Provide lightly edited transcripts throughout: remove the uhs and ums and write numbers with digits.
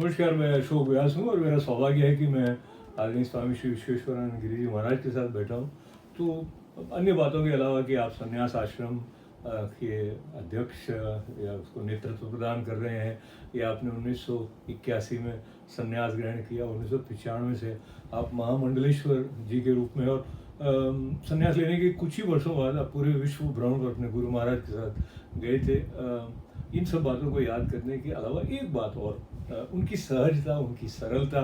नमस्कार, मैं अशोक व्यास हूँ और मेरा सौभाग्य है कि मैं आदरणीय स्वामी श्री विश्वेश्वरानंद गिरी जी महाराज के साथ बैठा हूँ। तो अन्य बातों के अलावा कि आप संन्यास आश्रम के अध्यक्ष या उसको नेतृत्व प्रदान कर रहे हैं, या आपने 1981 में संन्यास ग्रहण किया, 1995 से आप महामंडलेश्वर जी के रूप में, और संन्यास लेने के कुछ ही वर्षों बाद आप पूरे विश्व भ्रमण पर अपने गुरु महाराज के साथ गए थे। इन सब बातों को याद करने के अलावा एक बात और, उनकी सहजता, उनकी सरलता,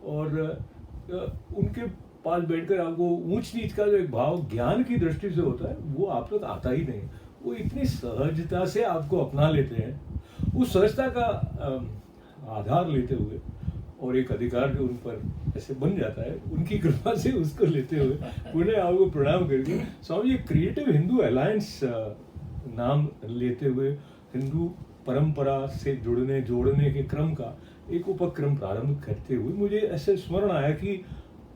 और उनके पास बैठकर आपको ऊंच नीच का जो एक भाव ज्ञान की दृष्टि से होता है वो आप तक आता ही नहीं। वो इतनी सहजता से आपको अपना लेते हैं। उस सहजता का आधार लेते हुए और एक अधिकार जो उन पर ऐसे बन जाता है, उनकी कृपा से उसको लेते हुए पुनः आपको प्रणाम करके स्वामी जी क्रिएटिव हिंदू अलायंस नाम लेते हुए हिंदू परंपरा से जोड़ने के क्रम का एक उपक्रम प्रारंभ करते हुए मुझे ऐसे स्मरण आया कि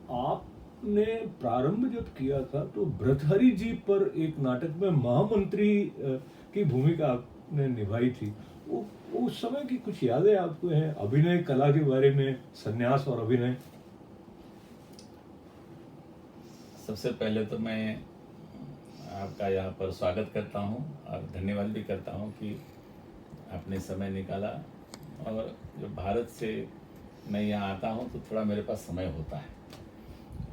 आपने प्रारंभ जब किया था तो भर्तृहरि जी पर एक नाटक में महामंत्री की भूमिका आपने निभाई थी। वो उस समय की कुछ यादें आपको हैं अभिनय कला के बारे में, संन्यास और अभिनय? सबसे पहले तो मैं आपका यहाँ पर स्वागत करता हूँ और धन्यवाद भी करता हूँ कि आपने समय निकाला। और जब भारत से मैं यहाँ आता हूँ तो थोड़ा मेरे पास समय होता है,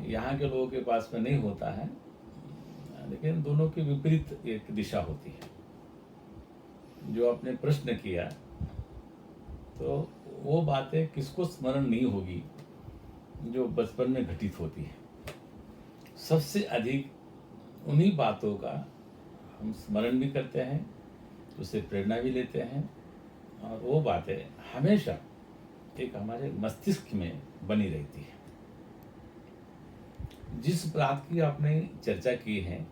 यहाँ के लोगों के पास में नहीं होता है, लेकिन दोनों की विपरीत एक दिशा होती है। जो आपने प्रश्न किया तो वो बातें किसको स्मरण नहीं होगी जो बचपन में घटित होती है। सबसे अधिक उन्हीं बातों का हम स्मरण भी करते हैं, उससे प्रेरणा भी लेते हैं, और वो बातें हमेशा एक हमारे मस्तिष्क में बनी रहती है। जिस बात की आपने चर्चा की है,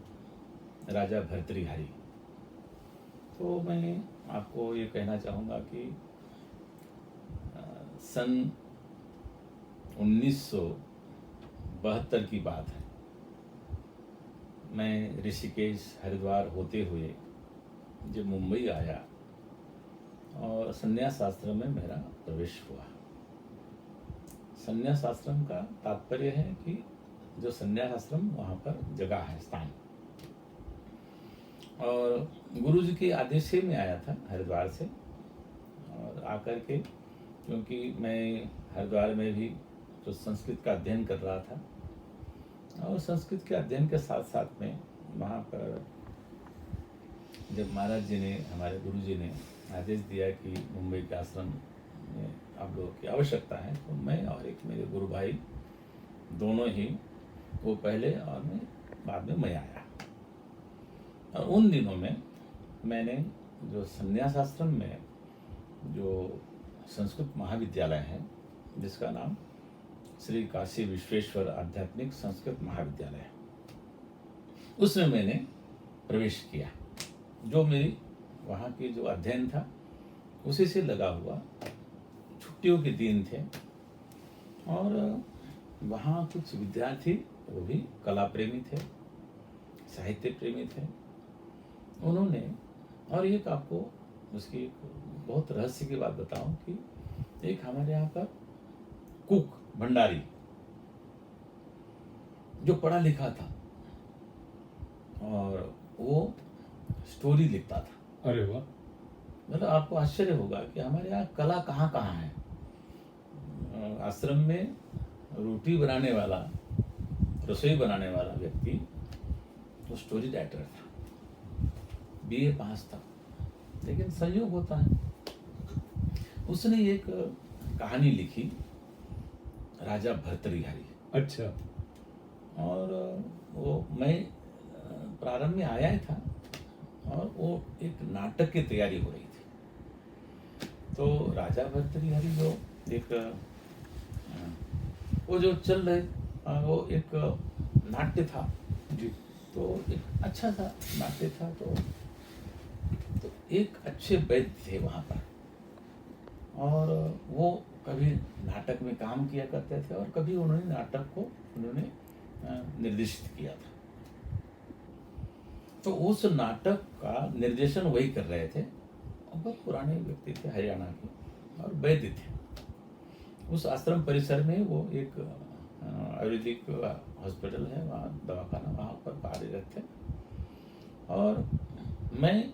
राजा भर्तृहरि, तो मैं आपको ये कहना चाहूँगा कि सन 1972 की बात है। मैं ऋषिकेश हरिद्वार होते हुए जब मुंबई आया और संन्यास आश्रम में मेरा प्रवेश हुआ। संन्यास आश्रम का तात्पर्य है कि जो संन्यास आश्रम वहाँ पर जगह है, स्थान। और गुरु जी के आदेश से मैं आया था हरिद्वार से, और आकर के क्योंकि मैं हरिद्वार में भी जो संस्कृत का अध्ययन कर रहा था, और संस्कृत के अध्ययन के साथ साथ में वहाँ पर जब महाराज जी ने, हमारे गुरु जी ने आदेश दिया कि मुंबई के आश्रम में आप लोगों की आवश्यकता है, तो मैं और एक मेरे गुरु भाई दोनों ही, वो पहले और मैं बाद में मैं आया। और उन दिनों में मैंने जो संन्यास आश्रम में जो संस्कृत महाविद्यालय है, जिसका नाम श्री काशी विश्वेश्वर आध्यात्मिक संस्कृत महाविद्यालय है, उसमें मैंने प्रवेश किया। जो मेरी वहाँ की जो अध्ययन था उसी से लगा हुआ। छुट्टियों के दिन थे और वहाँ कुछ विद्यार्थी, वो भी कला प्रेमी थे, साहित्य प्रेमी थे। उन्होंने, और एक आपको उसकी एक बहुत रहस्य की बात बताऊं कि एक हमारे यहाँ पर कुक, भंडारी, जो पढ़ा लिखा था और वो स्टोरी लिखता था। अरे वाह! मतलब आपको आश्चर्य होगा कि हमारे यहाँ कला कहाँ कहाँ है। आश्रम में रोटी बनाने वाला, रसोई बनाने वाला व्यक्ति तो स्टोरी राइटर था, BA पास था। लेकिन संयोग होता है, उसने एक कहानी लिखी, राजा भर्तृहरि। अच्छा। और वो मैं प्रारंभ में आया ही था और वो एक नाटक की तैयारी हो रही थी। तो राजा भर्तृहरि जो एक वो जो चल रहे, वो एक नाट्य था जी। तो एक अच्छा सा नाट्य था। तो एक अच्छे वैद्य थे वहाँ पर, और वो कभी नाटक में काम किया करते थे और कभी उन्होंने नाटक को निर्देशित किया था। तो उस नाटक का निर्देशन वही कर रहे थे, और बहुत पुराने व्यक्ति थे, हरियाणा के, और वैद्य थे। उस आश्रम परिसर में वो एक आयुर्वेदिक हॉस्पिटल है, वहाँ दवाखाना, वहाँ पर कार्यरत थे। और मैं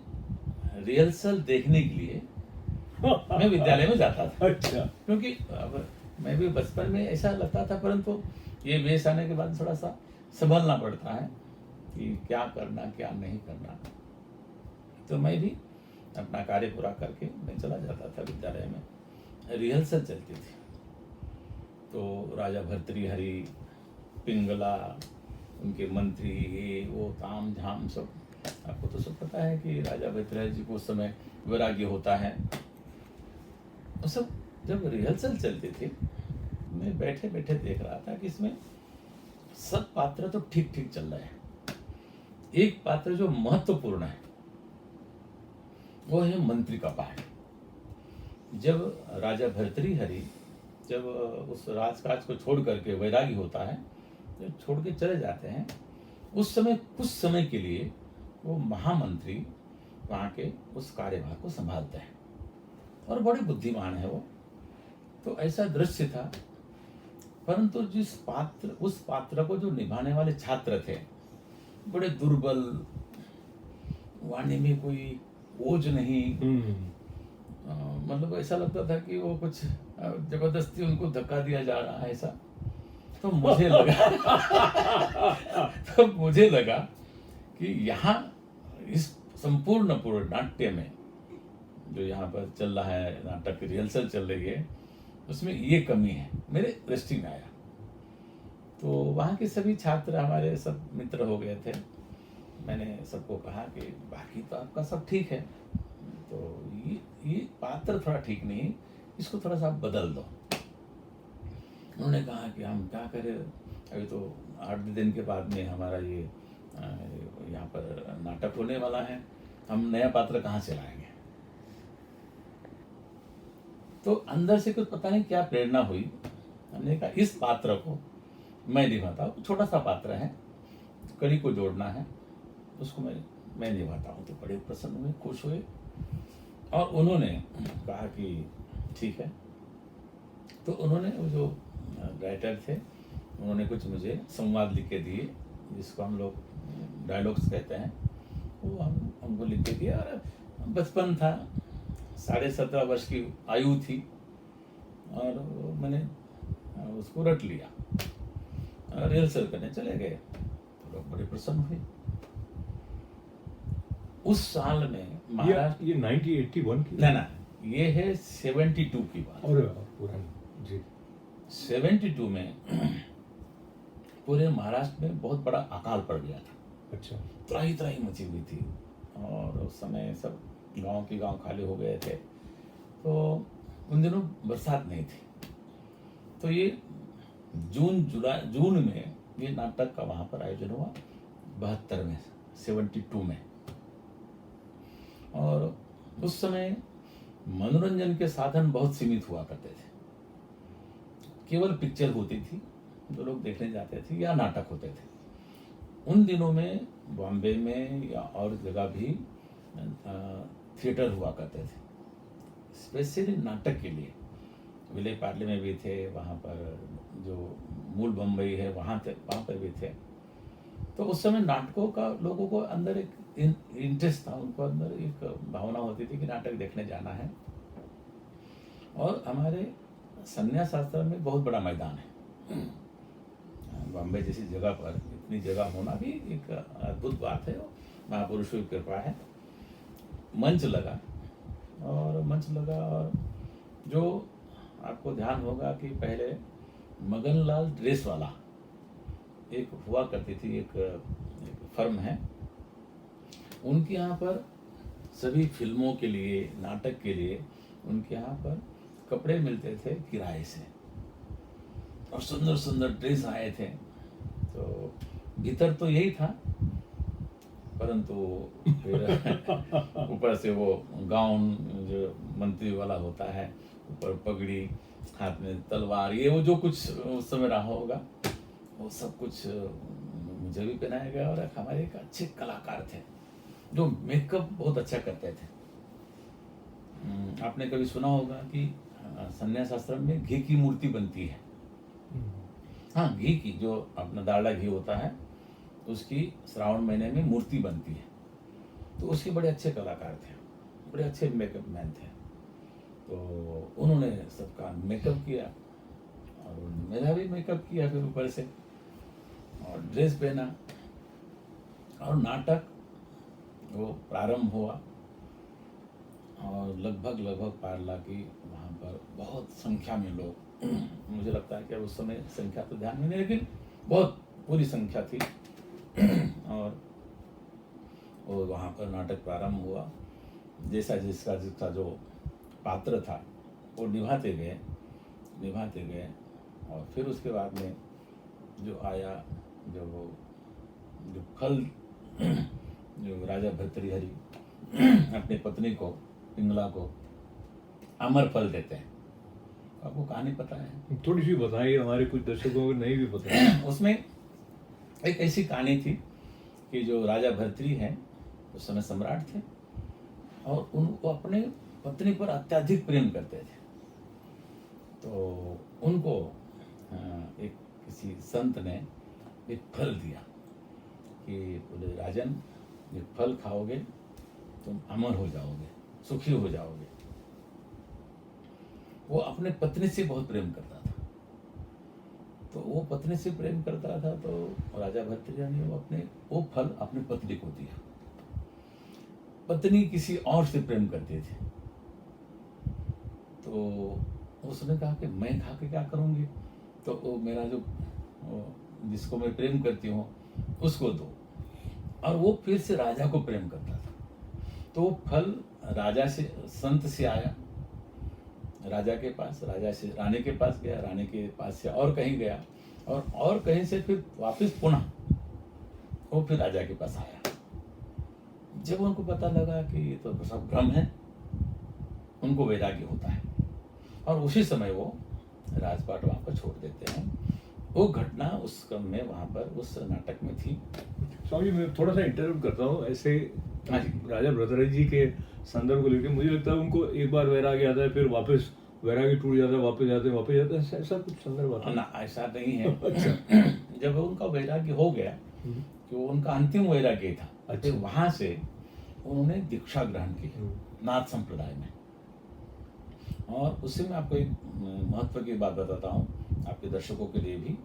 रिहर्सल देखने के लिए मैं विद्यालय में जाता था। अच्छा। क्योंकि अब मैं भी बचपन में ऐसा लगता था, परंतु ये वेश आने के बाद थोड़ा सा संभलना पड़ता है कि क्या करना क्या नहीं करना। तो मैं भी अपना कार्य पूरा करके मैं चला जाता था विद्यालय में। रिहर्सल चलती थी तो राजा भर्तृहरि, पिंगला, उनके मंत्री, ये वो ताम झाम सब, आपको तो सब पता है कि राजा भर्तृहरि जी को उस समय वैराग्य होता है। वो सब जब रिहर्सल चलती थी, मैं बैठे बैठे देख रहा था कि इसमें सब पात्र तो ठीक ठीक चल रहे हैं। एक पात्र जो महत्वपूर्ण है वो है मंत्री का पाठ। जब राजा भर्तृहरि जब उस राजकाज को छोड़ करके वैरागी होता है, जब छोड़ के चले जाते हैं, उस समय कुछ समय के लिए वो महामंत्री वहाँ के उस कार्यभार को संभालते हैं और बड़े बुद्धिमान है वो। तो ऐसा दृश्य था। परंतु उस पात्र को जो निभाने वाले छात्र थे, बड़े दुर्बल, वाणी में कोई ओज नहीं। मतलब ऐसा लगता था कि वो कुछ जबरदस्ती उनको धक्का दिया जा रहा है ऐसा। तो मुझे लगा कि यहाँ इस संपूर्ण पूर्ण नाट्य में जो यहाँ पर चल रहा है, नाटक की रिहर्सल चल रही है, उसमें ये कमी है, मेरे दृष्टि में आया। तो वहाँ के सभी छात्र हमारे सब मित्र हो गए थे। मैंने सबको कहा कि बाकी तो आपका सब ठीक है, तो ये पात्र थोड़ा ठीक नहीं, इसको थोड़ा सा बदल दो। उन्होंने कहा कि हम क्या करें, अभी तो 8 दिन के बाद में हमारा ये यहाँ पर नाटक होने वाला है, हम नया पात्र कहाँ से लाएंगे। तो अंदर से कुछ पता नहीं क्या प्रेरणा हुई, हमने कहा इस पात्र को मैं निभाता हूँ। छोटा सा पात्र है, कड़ी को जोड़ना है, उसको मैं निभाता हूँ। तो बड़े प्रसन्न हुए, खुश हुए और उन्होंने कहा कि ठीक है। तो उन्होंने वो जो राइटर थे, उन्होंने कुछ मुझे संवाद लिख के दिए, जिसको हम लोग डायलॉग्स कहते हैं, वो हमको लिख के दिया। और बचपन था, 17.5 वर्ष की आयु थी और मैंने उसको रट लिया। रिहर्सल करने चले गए तो लोग बड़े प्रसन्न हुए। उस साल में महाराष्ट्र, ये 1981 की ना ये है 72 की बात। और पुरानी जी। 72 में पूरे महाराष्ट्र में बहुत बड़ा अकाल पड़ गया था। अच्छा। त्राही त्राही मची हुई थी और उस समय सब गांव के गांव खाली हो गए थे। तो उन दिनों बरसात नहीं थी। तो ये जून में ये नाटक का वहाँ पर आयोजन हुआ, 72 में, 72 में। और उस समय मनोरंजन के साधन बहुत सीमित हुआ करते थे। केवल पिक्चर होती थी जो लोग देखने जाते थे, या नाटक होते थे। उन दिनों में बॉम्बे में या और जगह भी थिएटर हुआ करते थे, स्पेशली नाटक के लिए। विले पार्ले में भी थे, वहाँ पर जो मूल बम्बई है वहाँ पर भी थे। तो उस समय नाटकों का लोगों को अंदर एक इंटरेस्ट था, उनको अंदर एक भावना होती थी कि नाटक देखने जाना है। और हमारे संन्यास आश्रम में बहुत बड़ा मैदान है। बॉम्बे जैसी जगह पर इतनी जगह होना भी एक अद्भुत बात है, महापुरुषों की कृपा है। मंच लगा और जो आपको ध्यान होगा कि पहले मगनलाल ड्रेस वाला एक हुआ करती थी, एक फर्म है, उनके यहाँ पर सभी फिल्मों के लिए, नाटक के लिए उनके यहाँ पर कपड़े मिलते थे किराए से, और सुंदर सुंदर ड्रेस आए थे। तो भीतर तो यही था, परंतु फिर ऊपर से वो गाउन जो मंत्री वाला होता है, ऊपर पगड़ी, हाथ में तलवार, ये वो जो कुछ उस समय रहा होगा, वो सब कुछ मुझे भी पहनाया गया। और हमारे एक अच्छे कलाकार थे जो मेकअप बहुत अच्छा करते थे। आपने कभी सुना होगा कि संन्यास आश्रम में घी की मूर्ति बनती है। हाँ, घी की, जो अपना डालडा घी होता है उसकी श्रावण महीने में मूर्ति बनती है। तो उसके बड़े अच्छे कलाकार थे, बड़े अच्छे मेकअप मैन थे। तो उन्होंने सबका मेकअप किया और मेरा भी मेकअप किया फिर ऊपर से, और ड्रेस पहना, और नाटक वो प्रारंभ हुआ। और लगभग 12 लाख की वहाँ पर बहुत संख्या में लोग, मुझे लगता है कि उस समय संख्या तो ध्यान में नहीं, लेकिन बहुत पूरी संख्या थी। और वहाँ पर नाटक प्रारंभ हुआ। जैसा जिसका जो पात्र था वो निभाते गए। और फिर उसके बाद में जो आया, जो फल जो राजा भर्तृहरि अपनी पत्नी को, पिंगला को अमर फल देते हैं। आपको कहानी पता है? थोड़ी सी बताइए, हमारे कुछ दर्शकों को नहीं भी पता है। उसमें एक ऐसी कहानी थी कि जो राजा भर्तृ हैं उस समय सम्राट थे, और उनको अपने पत्नी पर अत्यधिक प्रेम करते थे। तो उनको एक किसी संत ने एक फल दिया कि बोले, राजन ये फल खाओगे तुम अमर हो जाओगे, सुखी हो जाओगे। वो अपने पत्नी से बहुत प्रेम करता था। तो वो पत्नी से प्रेम करता था, तो राजा भर्तृहरि ने वो फल अपनी पत्नी को दिया। पत्नी किसी और से प्रेम करती थी, तो उसने कहा कि मैं खा के क्या करूंगी, तो वो मेरा जिसको मैं प्रेम करती हूँ उसको दो। और वो फिर से राजा को प्रेम करता था। तो वो फल राजा से, संत से आया राजा के पास, राजा से रानी के पास गया, रानी के पास से और कहीं गया, और कहीं से फिर वापस पुनः वो फिर राजा के पास आया। जब उनको पता लगा कि ये तो सब भ्रम है, उनको वैराग्य होता है, और उसी समय वो राजपाट वहां पर छोड़ देते हैं। वो घटना उस क्रम में वहां पर उस नाटक में थी। स्वामी, मैं थोड़ा सा इंटरप्ट करता हूँ। ऐसे हाँ जी। राजा भरतराज जी के संदर्भ को लेकर मुझे लगता है उनको एक बार वैराग्य आता है, फिर वापस वैराग्य टूट जाता है, वापस जाते हैं, ऐसा कुछ संदर्भ आता है? ना, ऐसा नहीं है। अच्छा। जब उनका वैराग्य हो गया कि वो उनका अंतिम वैराग्य था, अच्छा। वहां से उन्होंने दीक्षा ग्रहण की नाथ संप्रदाय में। और उससे मैं आपको एक महत्व की बात बताता हूँ आपके दर्शकों के लिए भी।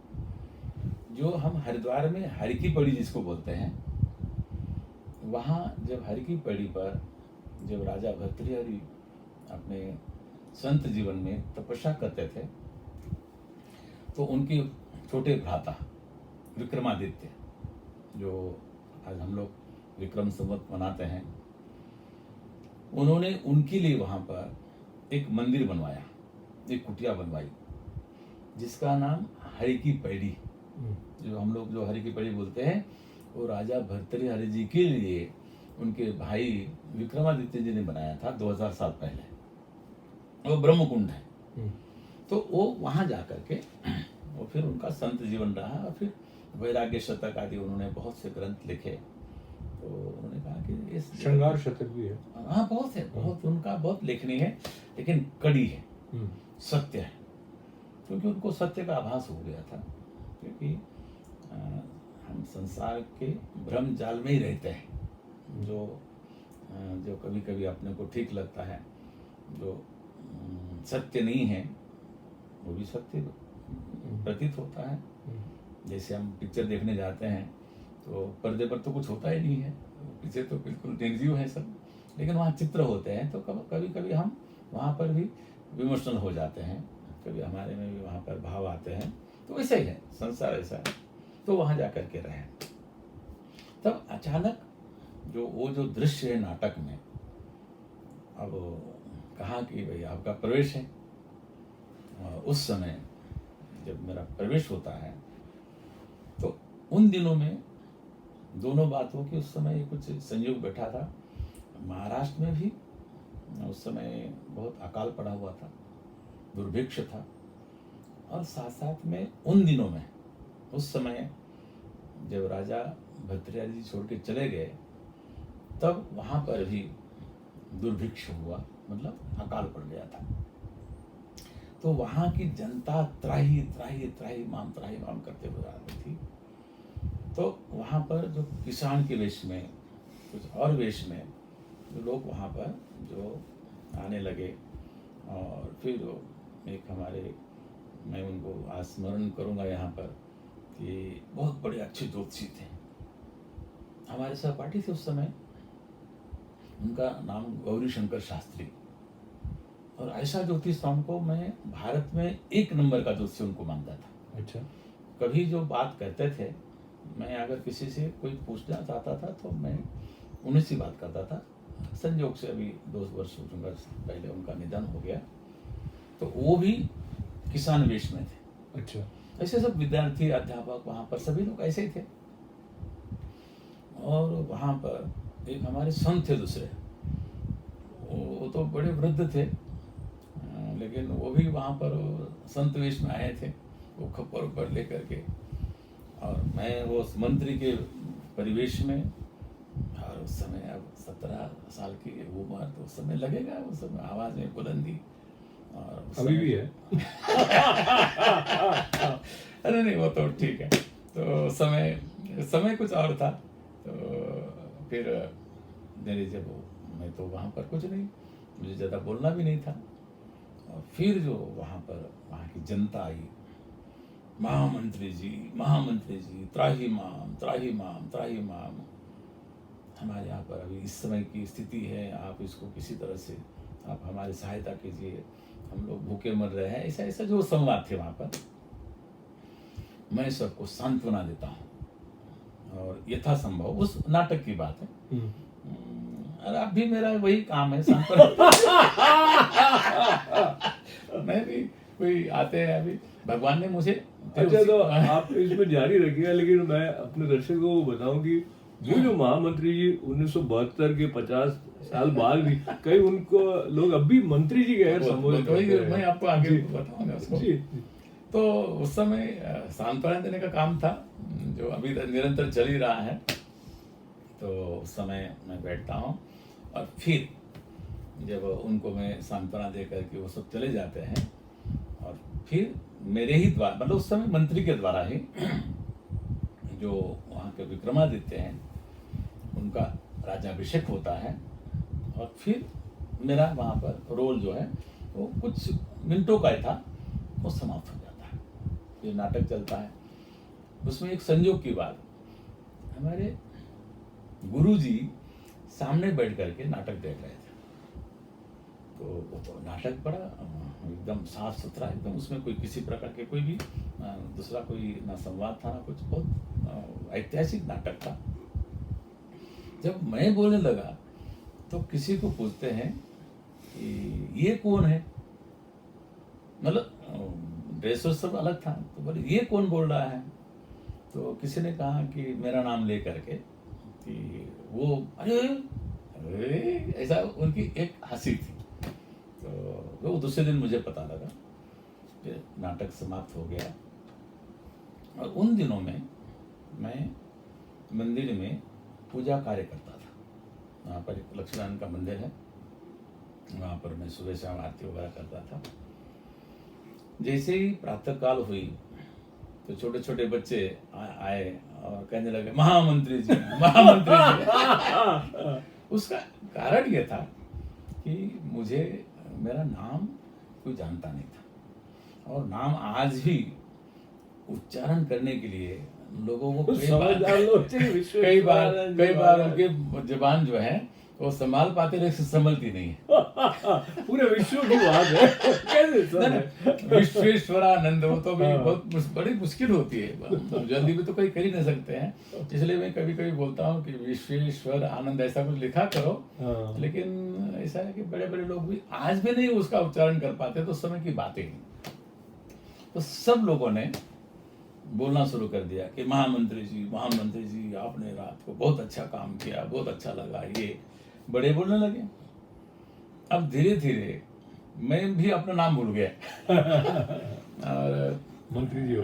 जो हम हरिद्वार में हरि की पड़ी जिसको बोलते हैं, वहाँ जब हरि की पड़ी पर जब राजा भर्तृहरि अपने संत जीवन में तपस्या करते थे, तो उनके छोटे भ्राता विक्रमादित्य, जो आज हम लोग विक्रम संवत मनाते हैं, उन्होंने उनके लिए वहाँ पर एक मंदिर बनवाया, एक कुटिया बनवाई, जिसका नाम हरि की पैड़ी, जो हम लोग जो हरि की पैड़ी बोलते हैं, वो राजा भर्तृहरि जी के लिए उनके भाई विक्रमादित्य जी ने बनाया था 2000 साल पहले। वो ब्रह्मकुंड है। तो वो वहां जाकर के वो फिर उनका संत जीवन रहा, और फिर वैराग्य शतक आदि उन्होंने बहुत से ग्रंथ लिखे। तो उन्होंने कहा कि इस श्रृंगार शतक भी है। हाँ, बहुत है, बहुत उनका बहुत लेखनी है, लेकिन कड़ी है, सत्य है। क्योंकि उनको सत्य का आभास हो गया था, क्योंकि हम संसार के भ्रम जाल में ही रहते हैं। जो कभी कभी अपने को ठीक लगता है, जो सत्य नहीं है, वो भी सत्य प्रतीत होता है। जैसे हम पिक्चर देखने जाते हैं तो पर्दे पर तो कुछ होता ही नहीं है, पीछे तो बिल्कुल निर्जीव है सब, लेकिन वहाँ चित्र होते हैं। तो कभी कभी हम वहाँ पर भी इमोशनल हो जाते हैं, कभी हमारे में भी वहाँ पर भाव आते हैं। तो वैसा ही है, संसार ऐसा है। तो वहाँ जा कर के रहे, तब अचानक जो दृश्य है नाटक में, अब कहा कि भाई आपका प्रवेश है। उस समय जब मेरा प्रवेश होता है, तो उन दिनों में दोनों बातों की उस समय कुछ संयोग बैठा था। महाराष्ट्र में भी उस समय बहुत अकाल पड़ा हुआ था, दुर्भिक्ष था, और साथ साथ में उन दिनों में उस समय जब राजा भर्तृहरि जी छोड़ के चले गए, तब वहाँ पर भी दुर्भिक्ष हुआ, मतलब अकाल पड़ गया था। तो वहाँ की जनता त्राही त्राही त्राही माम करते हुए आ रही थी। तो वहाँ पर जो किसान के वेश में, कुछ और वेश में जो लोग वहाँ पर जो आने लगे, और फिर वो एक हमारे, मैं उनको आज स्मरण करूँगा यहाँ पर, कि बहुत बड़े अच्छे ज्योतिषी थे, हमारे सहपाठी थे उस समय, उनका नाम गौरी शंकर शास्त्री। और ऐसा ज्योतिष था, उनको मैं भारत में 1 नंबर का ज्योतिषी उनको मानता था। अच्छा। कभी जो बात कहते थे, मैं अगर किसी से कोई पूछना चाहता था तो मैं उन्हीं से बात करता था। संयोग से अभी 2 वर्ष पहले उनका निधन हो गया, तो वो भी किसान वेश में थे। अच्छा। ऐसे सब विद्यार्थी, अध्यापक, वहाँ पर सभी लोग ऐसे ही थे। और वहाँ पर एक हमारे संत थे दूसरे, वो तो बड़े वृद्ध थे, लेकिन वो भी वहाँ पर संत वेश में आए थे, वो खप्पर उप्पर लेकर के। और मैं वो मंत्री के परिवेश में, और उस समय अब 17 साल की उम्र, तो उस समय लगेगा, उस समय आवाज़ में बुलंदी, और अभी भी है। अरे नहीं, वो तो ठीक है। तो समय कुछ और था। तो फिर मेरे जब मैं तो वहाँ पर कुछ नहीं, मुझे ज़्यादा बोलना भी नहीं था। और फिर जो वहाँ पर वहाँ की जनता आई, महामंत्री जी, त्राही माम त्राही माम त्राही माम, हमारे यहाँ पर अभी इस समय की स्थिति है, आप इसको किसी तरह से आप हमारी सहायता कीजिए, हम लोग भूखे मर रहे हैं। ऐसा ऐसा जो संवाद थे वहाँ पर, मैं सबको सांत्वना देता हूँ, और यथासंभव, उस नाटक की बात है, और अब भी मेरा वही काम है, सांत्वना। मैं भी कोई आते हैं, अभी भगवान ने मुझे, अच्छा, तो आप इसमें जारी रखिएगा, लेकिन मैं अपने दर्शकों को बताऊं कि वो जो महामंत्री जी 1972 के 50 साल बाद भी कई उनको लोग अब भी मंत्री जी कह संबोधित करते हैं। मैं आपको आगे बताऊंगा उसको। जी। तो उस समय सांत्वना देने का काम था, जो अभी निरंतर चल ही रहा है। तो उस समय मैं बैठता हूँ, और फिर जब उनको मैं सांत्वना दे करके वो सब चले जाते हैं, और फिर मेरे ही द्वारा, मतलब उस समय मंत्री के द्वारा ही जो वहाँ के विक्रमादित्य हैं, उनका राज्याभिषेक होता है, और फिर मेरा वहाँ पर रोल जो है वो कुछ मिनटों का ही था, वो समाप्त हो जाता है। फिर नाटक चलता है। उसमें एक संयोग की बात, हमारे गुरुजी सामने बैठ करके नाटक देख रहे थे। तो वो तो नाटक बड़ा एकदम साफ सुथरा, एकदम, उसमें कोई किसी प्रकार के कोई भी दूसरा कोई ना संवाद था ना कुछ, बहुत ऐतिहासिक नाटक था। जब मैं बोलने लगा तो किसी को पूछते हैं कि ये कौन है, मतलब ड्रेस सब अलग था, तो बोले ये कौन बोल रहा है। तो किसी ने कहा कि मेरा नाम ले करके, कि वो अरे अरे, ऐसा उनकी एक हंसी थी। तो वो दूसरे दिन मुझे पता लगा, फिर नाटक समाप्त हो गया। और उन दिनों में मैं मंदिर में पूजा कार्य करता था। वहाँ पर एक लक्ष्मीनारायण का मंदिर है, वहाँ पर मैं सुबह शाम आरती वगैरह करता था। जैसे ही प्रातःकाल हुई तो छोटे छोटे बच्चे आए और कहने लगे महामंत्री जी, महामंत्री जी। उसका कारण ये था कि मुझे, मेरा नाम कोई जानता नहीं था, और नाम आज भी उच्चारण करने के लिए लोगों को कई बार उनके जुबान जो है वो संभाल पाते, लेकिन संभलती नहीं है। पूरे विश्व की बात है। कैसे विश्वेश्वरानंद, वो तो भी बहुत बड़ी मुश्किल होती है, जल्दी में तो कोई कर ही नहीं सकते हैं। इसलिए मैं कभी कभी बोलता हूँ कि विश्वेश्वर आनंद ऐसा कुछ लिखा करो, लेकिन ऐसा है कि बड़े बड़े लोग भी आज भी नहीं उसका उच्चारण कर पाते, तो उस समय की बातें ही। तो सब लोगों ने बोलना शुरू कर दिया कि महामंत्री जी, आपने रात को बहुत अच्छा काम किया, बहुत अच्छा लगा, ये बड़े बोलने लगे। अब धीरे धीरे मैं भी अपना नाम भूल गया। और मंत्री जी हो,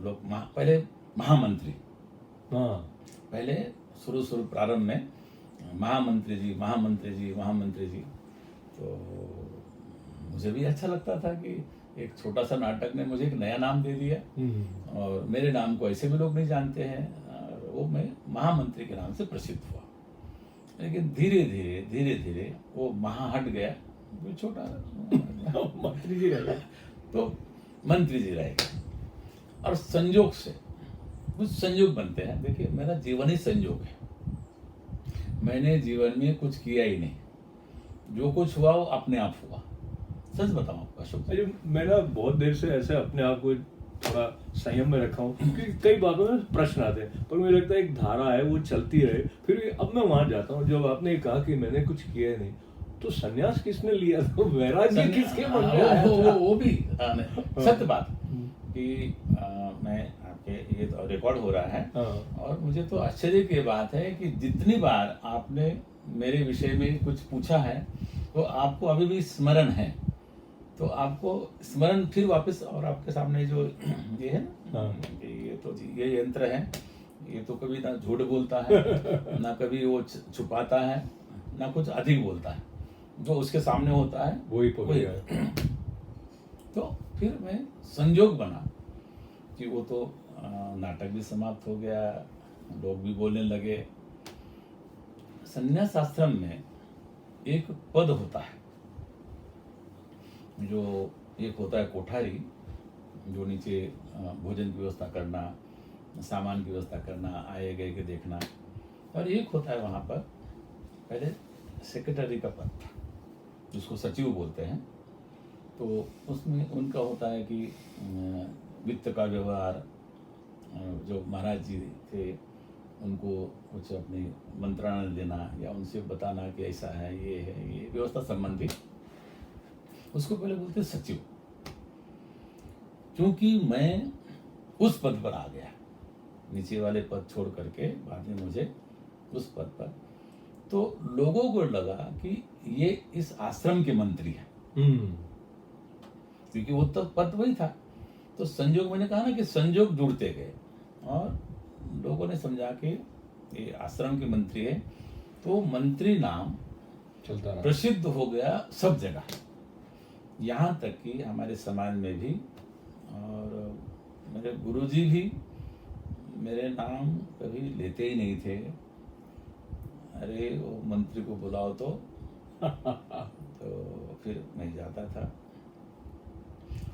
लोग पहले महामंत्री, हाँ, पहले शुरू प्रारंभ में महामंत्री जी। तो मुझे भी अच्छा लगता था कि एक छोटा सा नाटक ने मुझे एक नया नाम दे दिया, और मेरे नाम को ऐसे भी लोग नहीं जानते हैं, और वो मैं महामंत्री के नाम से प्रसिद्ध हुआ। लेकिन धीरे धीरे वो महा हट गया, जो छोटा मंत्री जी रहे। तो मंत्री जी रह गए। और संयोग से कुछ संयोग बनते हैं। देखिए, मेरा जीवन ही संयोग है। मैंने जीवन में कुछ किया ही नहीं, जो कुछ हुआ वो अपने आप हुआ। सच बताऊं आपको अशोक जी, अरे मैं ना बहुत देर से ऐसे अपने आप को थोड़ा संयम में रखा हूँ, क्योंकि कई बातों में प्रश्न आते हैं, पर मुझे लगता है एक धारा है, वो चलती रहे। फिर भी अब मैं वहां जाता हूँ, जब आपने कहा कि मैंने कुछ किया ही नहीं, तो संन्यास किसने लिया था, वैराग्य किसके मन में आया था? वो भी सत्य बात कि मैं आपके, ये तो रिकॉर्ड हो रहा है, और मुझे तो आश्चर्य की बात है कि जितनी बार आपने मेरे विषय में कुछ पूछा है, तो आपको अभी भी स्मरण है। तो आपको स्मरण फिर वापस, और आपके सामने जो ये है ना, ये तो जी ये यंत्र है, ये तो कभी ना झूठ बोलता है ना कभी वो छुपाता है, ना कुछ अधिक बोलता है। जो उसके सामने होता है वही पकड़ है। तो फिर मैं संयोग बना कि वो तो नाटक भी समाप्त हो गया, लोग भी बोलने लगे। संन्यास आश्रम में एक पद होता है, जो एक होता है कोठारी, जो नीचे भोजन की व्यवस्था करना, सामान की व्यवस्था करना, आए गए के देखना, और एक होता है वहाँ पर पहले सेक्रेटरी का पद था, जिसको सचिव बोलते हैं। तो उसमें उनका होता है कि वित्त का व्यवहार, जो महाराज जी थे उनको कुछ अपनी मंत्राणा देना या उनसे बताना कि ऐसा है, ये व्यवस्था संबंधी, उसको पहले बोलते सचिव। क्योंकि मैं उस पद पर आ गया, नीचे वाले पद छोड़ करके बाद में मुझे उस पद पर, तो लोगों को लगा कि ये इस आश्रम के मंत्री हैं, क्योंकि वो तो पद वही था। तो संयोग, मैंने कहा ना कि संयोग जुड़ते गए, और लोगों ने समझा कि ये आश्रम के मंत्री है, तो मंत्री नाम चलता रहा, प्रसिद्ध हो गया सब जगह, यहाँ तक कि हमारे समाज में भी। और मेरे गुरुजी भी मेरे नाम कभी लेते ही नहीं थे। अरे वो मंत्री को बुलाओ तो फिर मैं जाता था।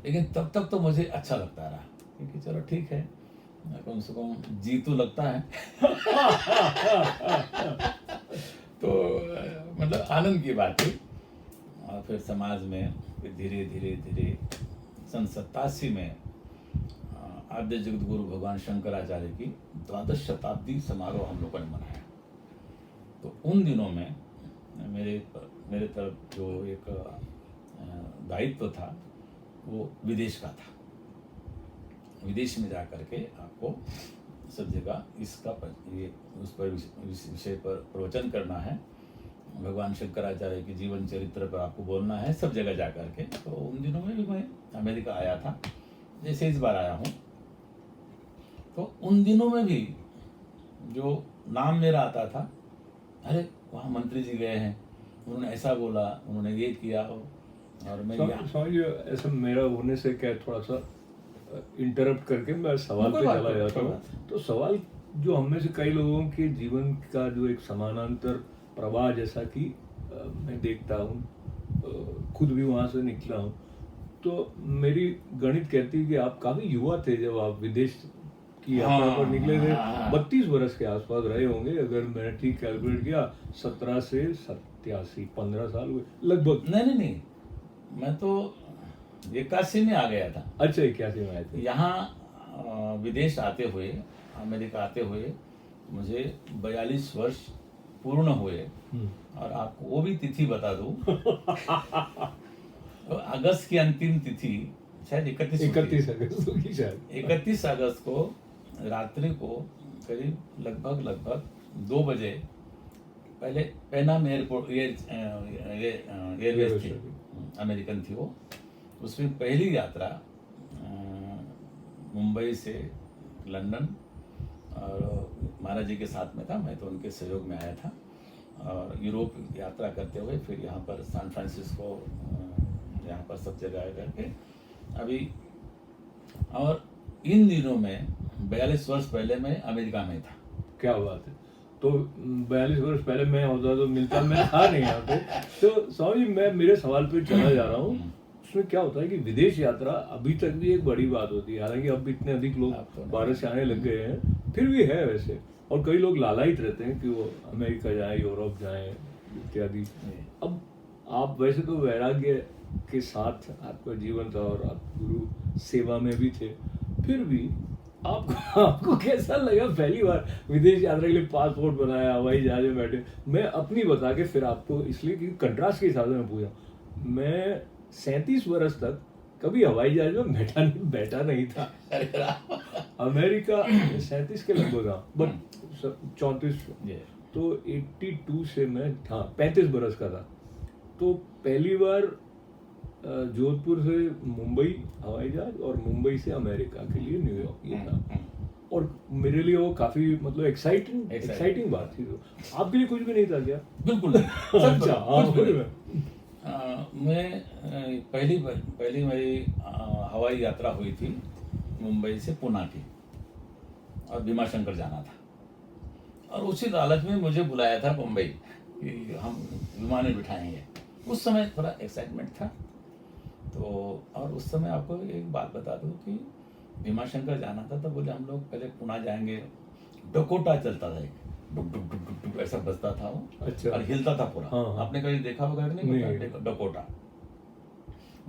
लेकिन तब तक तो मुझे अच्छा लगता रहा, क्योंकि चलो ठीक है, कम से कम जी तो लगता है तो मतलब आनंद की बात थी। और फिर समाज में फिर धीरे धीरे सन 87 में आद्य जगत गुरु भगवान शंकराचार्य की 12वीं शताब्दी समारोह हम लोगों ने मनाया। तो उन दिनों में मेरे तरफ जो एक दायित्व था, वो विदेश का था। विदेश में जा करके आपको सब जगह इसका ये उस पर विषय पर प्रवचन करना है, भगवान शंकराचार्य के जीवन चरित्र पर आपको बोलना है सब जगह जा करके। तो उन दिनों में भी मैं अमेरिका आया था, जैसे इस बार आया हूँ। तो उन दिनों में भी जो नाम मेरा आता था, अरे वहाँ मंत्री जी गए हैं, उन्होंने ऐसा बोला, उन्होंने ये किया, और मैं समझ ऐसा मेरा होने से क्या थोड़ा सा इंटरप्ट करके मैं सवाल पे चला जाता हूँ। तो सवाल जो हम में से कई लोगों के जीवन का जो एक समानांतर प्रवाह, जैसा कि मैं देखता हूँ, खुद भी वहाँ से निकला हूँ, तो मेरी गणित कहती है कि आप काफी युवा थे जब आप विदेश की यात्रा पर निकले थे। 32 वर्ष के आसपास रहे होंगे, अगर मैंने ठीक कैलकुलेट किया। 17 से 87, 15 साल हुए लगभग। नहीं, मैं तो 81 में आ गया था। अच्छा, 81 में आए थे यहाँ। विदेश आते हुए, अमेरिका आते हुए मुझे 42 वर्ष पूर्ण हुए। और आपको वो भी तिथि बता दूं तो अगस्त की अंतिम तिथि शायद 31 अगस्त की, शायद 31 अगस्त को रात्रि को करीब लगभग 2 बजे, पहले पेनाम एयरपोर्ट, एयरवेज थी, अमेरिकन थी वो, उसमें पहली यात्रा मुंबई से लंदन, और महाराज जी के साथ में था, मैं तो उनके सहयोग में आया था। और यूरोप यात्रा करते हुए फिर यहाँ पर सैन फ्रांसिस्को, यहाँ पर सब जगह करके अभी। और इन दिनों में 42 वर्ष पहले मैं अमेरिका में था। क्या बात है। तो 42 वर्ष पहले मैं होता तो मिलता, मैं था नहीं यहाँ पे। तो स्वामी जी, मैं मेरे सवाल पे चला जा रहा हूँ। उसमें क्या होता है कि विदेश यात्रा अभी तक भी एक बड़ी बात होती है, हालांकि अब इतने अधिक लोग अब तो नहीं। भारत से आने लग गए हैं, फिर भी है वैसे। और कई लोग लालायित रहते हैं कि वो अमेरिका जाए, यूरोप जाए इत्यादि। अब आप वैसे तो वैराग्य के साथ आपका जीवन था और आप गुरु सेवा में भी थे, फिर भी आपको आपको कैसा लगा पहली बार विदेश यात्रा के लिए पासपोर्ट बनाया, हवाई जहाज में बैठे? मैं अपनी बता के फिर आपको, इसलिए कि कंट्रास्ट के हिसाब से मैं पूछा। मैं 37 वर्ष तक कभी हवाई जहाज में बैठा नहीं था। अमेरिका 37 के लगभग था, बट 34। तो 82 से मैं था 35 बरस का था। तो पहली बार जोधपुर से मुंबई हवाई जहाज और मुंबई से अमेरिका के लिए न्यूयॉर्क, ये था। और मेरे लिए वो काफी मतलब एक्साइटिंग बात थी। तो आपके लिए कुछ भी नहीं था क्या? बिल्कुल नहीं। अच्छा, कुछ भी नहीं। मैं पहली मेरी हवाई यात्रा हुई थी मुंबई से पुणे की, और भीमाशंकर जाना था। और उसी लालच में मुझे बुलाया था मुंबई कि हम विमान बिठाएंगे। उस समय थोड़ा एक्साइटमेंट था। तो और उस समय आपको एक बात बता दूं कि भीमाशंकर जाना था, तो बोले हम लोग पहले पुणे जाएंगे। डकोटा चलता था, एक डुक डुक डुक डुक डुक ऐसा बजता था वो। अच्छा। और हिलता था पूरा। हाँ, हाँ। आपने कभी देखा होगा कि नहीं। नहीं? डकोटा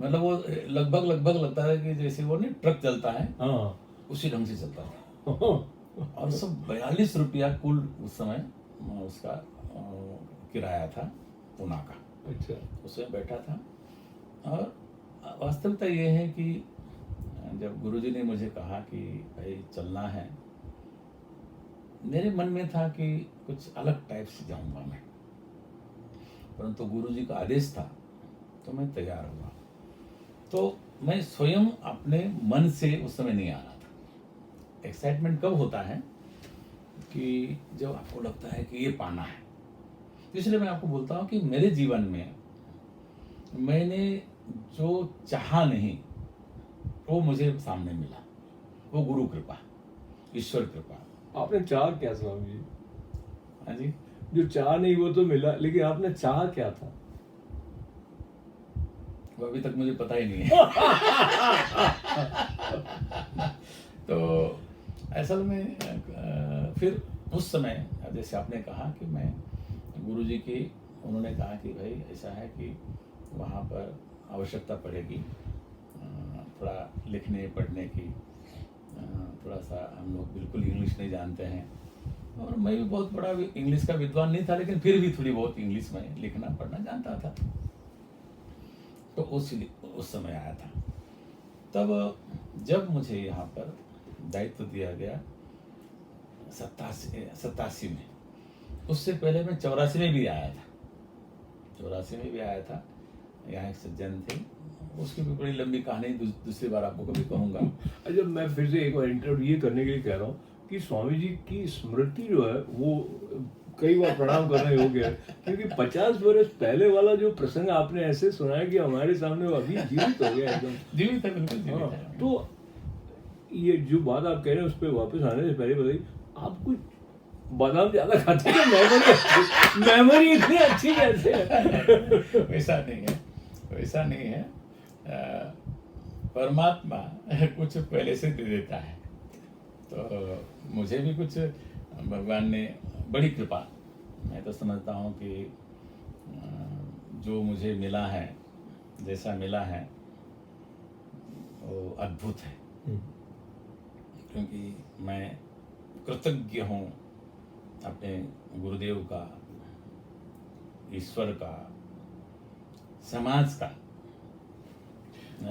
मतलब वो लगभग लगता है कि जैसे वो नहीं ट्रक चलता है, हाँ। उसी ढंग से चलता था। और सब 42 रुपया कुल उस समय उसका किराया था पुणे का। अच्छा। उसमें बैठा था। और वास्तविकता ये है कि जब गुरुजी ने मुझे कहा कि भाई चलना है, मेरे मन में था कि कुछ अलग टाइप से जाऊंगा मैं, परंतु गुरुजी का आदेश था तो मैं तैयार हुआ। तो मैं स्वयं अपने मन से उस समय नहीं आ रहा था। एक्साइटमेंट कब होता है कि जब आपको लगता है कि ये पाना है। इसलिए मैं आपको बोलता हूँ कि मेरे जीवन में मैंने जो चाहा नहीं वो मुझे सामने मिला। वो गुरु कृपा, ईश्वर कृपा। आपने चाहा क्या स्वामी जी? हाँ जी। जो चाहा नहीं वो तो मिला, लेकिन आपने चाहा क्या था? वो अभी तक मुझे पता ही नहीं है। तो असल में फिर उस समय जैसे आपने कहा कि मैं गुरुजी की, उन्होंने कहा कि भाई ऐसा है कि वहाँ पर आवश्यकता पड़ेगी थोड़ा लिखने पढ़ने की। थोड़ा सा हम लोग बिल्कुल इंग्लिश नहीं जानते हैं, और मैं भी बहुत बड़ा इंग्लिश का विद्वान नहीं था, लेकिन फिर भी थोड़ी बहुत इंग्लिश में लिखना पढ़ना जानता था। तो उस समय आया था। तब जब मुझे यहाँ पर दायित्व दिया गया 87 में, उससे पहले मैं 84 में भी आया था। 84 में भी आया था। यहाँ एक सज्जन थे, उसकी भी बड़ी लंबी कहानी दूसरी बार आपको कभी कहूँगा। अच्छा, मैं फिर से एक बार इंटरव्यू ये करने के लिए कह रहा हूँ कि स्वामी जी की स्मृति जो है वो कई बार प्रणाम करने योग्य है, क्योंकि 50 वर्ष पहले वाला जो प्रसंग आपने ऐसे सुनाया कि हमारे सामने वो अभी जीवित हो गया एकदम। जीवित है, बिल्कुल जीवित है। तो ये जो बात आप कह रहे हैं उस पर वापस आने से पहले बताइए, आप कुछ बादाम ज्यादा खाते हैं? मेमोरी इतनी अच्छी कैसे है? वैसा नहीं है। परमात्मा कुछ पहले से दे देता है। तो मुझे भी कुछ भगवान ने बड़ी कृपा, मैं तो समझता हूँ कि जो मुझे मिला है, जैसा मिला है वो अद्भुत है। क्योंकि मैं कृतज्ञ हूँ अपने गुरुदेव का, ईश्वर का, समाज का।